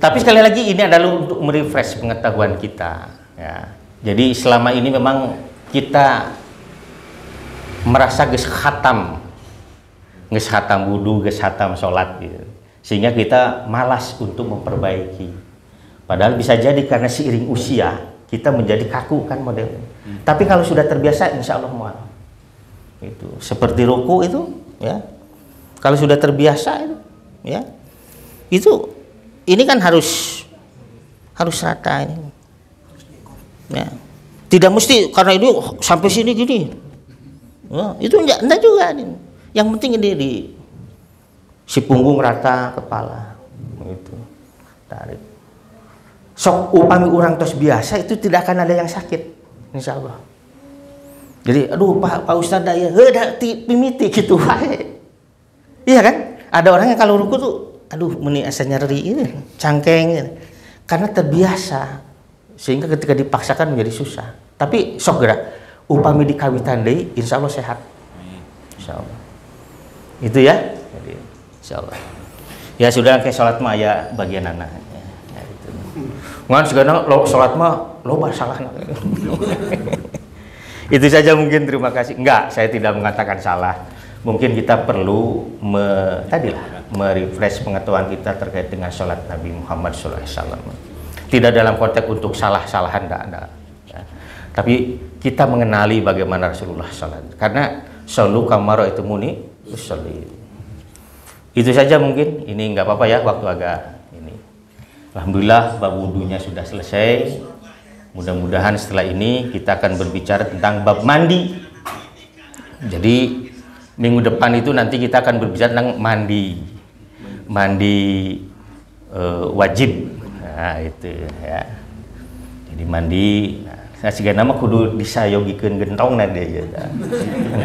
Tapi sekali lagi ini adalah untuk merefresh pengetahuan kita ya. Jadi selama ini memang kita merasa geus khatam wudu, geus khatam sholat gitu. Sehingga kita malas untuk memperbaiki. Padahal bisa jadi karena seiring usia kita menjadi kaku kan modelnya. Tapi kalau sudah terbiasa insya Allah mual. Itu seperti ruku itu ya. Kalau sudah terbiasa itu ya. Itu ini kan harus rata ini. Ya. Tidak mesti karena ini sampai sini gini. Ya, itu enggak juga ini. Yang penting ini di si punggung rata kepala itu tarik. Sok upami orang tos biasa itu tidak akan ada yang sakit insya Allah. Jadi aduh Pak Ustadz ya heuh pimiti gitu wae. Iya kan? Ada orang yang kalau ruku tuh aduh meni asa nyeri ini cangkeng ini. Karena terbiasa sehingga ketika dipaksakan menjadi susah. Tapi sok gerak upami dikawitan deui insya Allah sehat. Insya Allah. Itu ya. Jadi insya Allah. Ya sudah kayak sholat mah ya bagian anak. Ya, itu. Ngan segala sholat mah loba salah. Itu saja mungkin, terima kasih. Enggak, saya tidak mengatakan salah. Mungkin kita perlu merefresh pengetahuan kita terkait dengan sholat Nabi Muhammad SAW. Tidak dalam konteks untuk salah-salahan, enggak ada. Ya. Tapi kita mengenali bagaimana Rasulullah sholat. Karena shollu kama ra'aitumuni usolli. Itu saja mungkin. Ini enggak apa-apa ya, waktu agak ini. Alhamdulillah bab wudunya sudah selesai. Mudah-mudahan setelah ini kita akan berbicara tentang bab mandi. Jadi minggu depan itu nanti kita akan berbicara tentang mandi wajib. Nah itu ya. Jadi mandi. Nah siga nama kudu disayogikeun gentong nanti ya.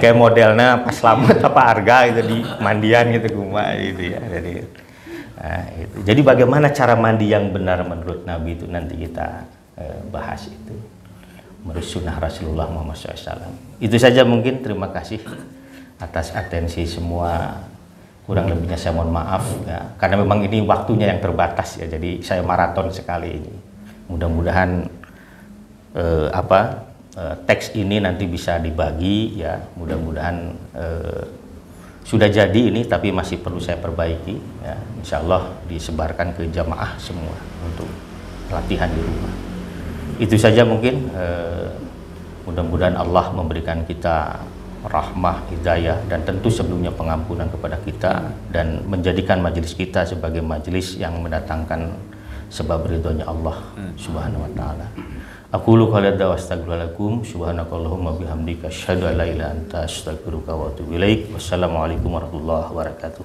Kayak modelnya pas selamat apa harga itu di mandian gitu kumaha gitu ya. Jadi bagaimana cara mandi yang benar menurut Nabi itu nanti kita bahas itu menurut sunnah Rasulullah Muhammad SAW. Itu saja mungkin, terima kasih atas atensi semua. Kurang lebihnya saya mohon maaf ya, karena memang ini waktunya yang terbatas ya, jadi saya maraton sekali ini. Mudah-mudahan teks ini nanti bisa dibagi ya, mudah-mudahan sudah jadi ini tapi masih perlu saya perbaiki ya. Insya Allah disebarkan ke jamaah semua untuk latihan di rumah. Itu saja mungkin, mudah-mudahan Allah memberikan kita rahmah, hidayah, dan tentu sebelumnya pengampunan kepada kita, dan menjadikan majelis kita sebagai majelis yang mendatangkan sebab ridhonya Allah Subhanahu wa ta'ala. Aqulu qouli hadza wa astaghfirullakum subhanakallahumma bihamdika asyhadu an la ilaha illa anta astaghfiruka wa atubu ilaik. Wassalamualaikum warahmatullahi wabarakatuh.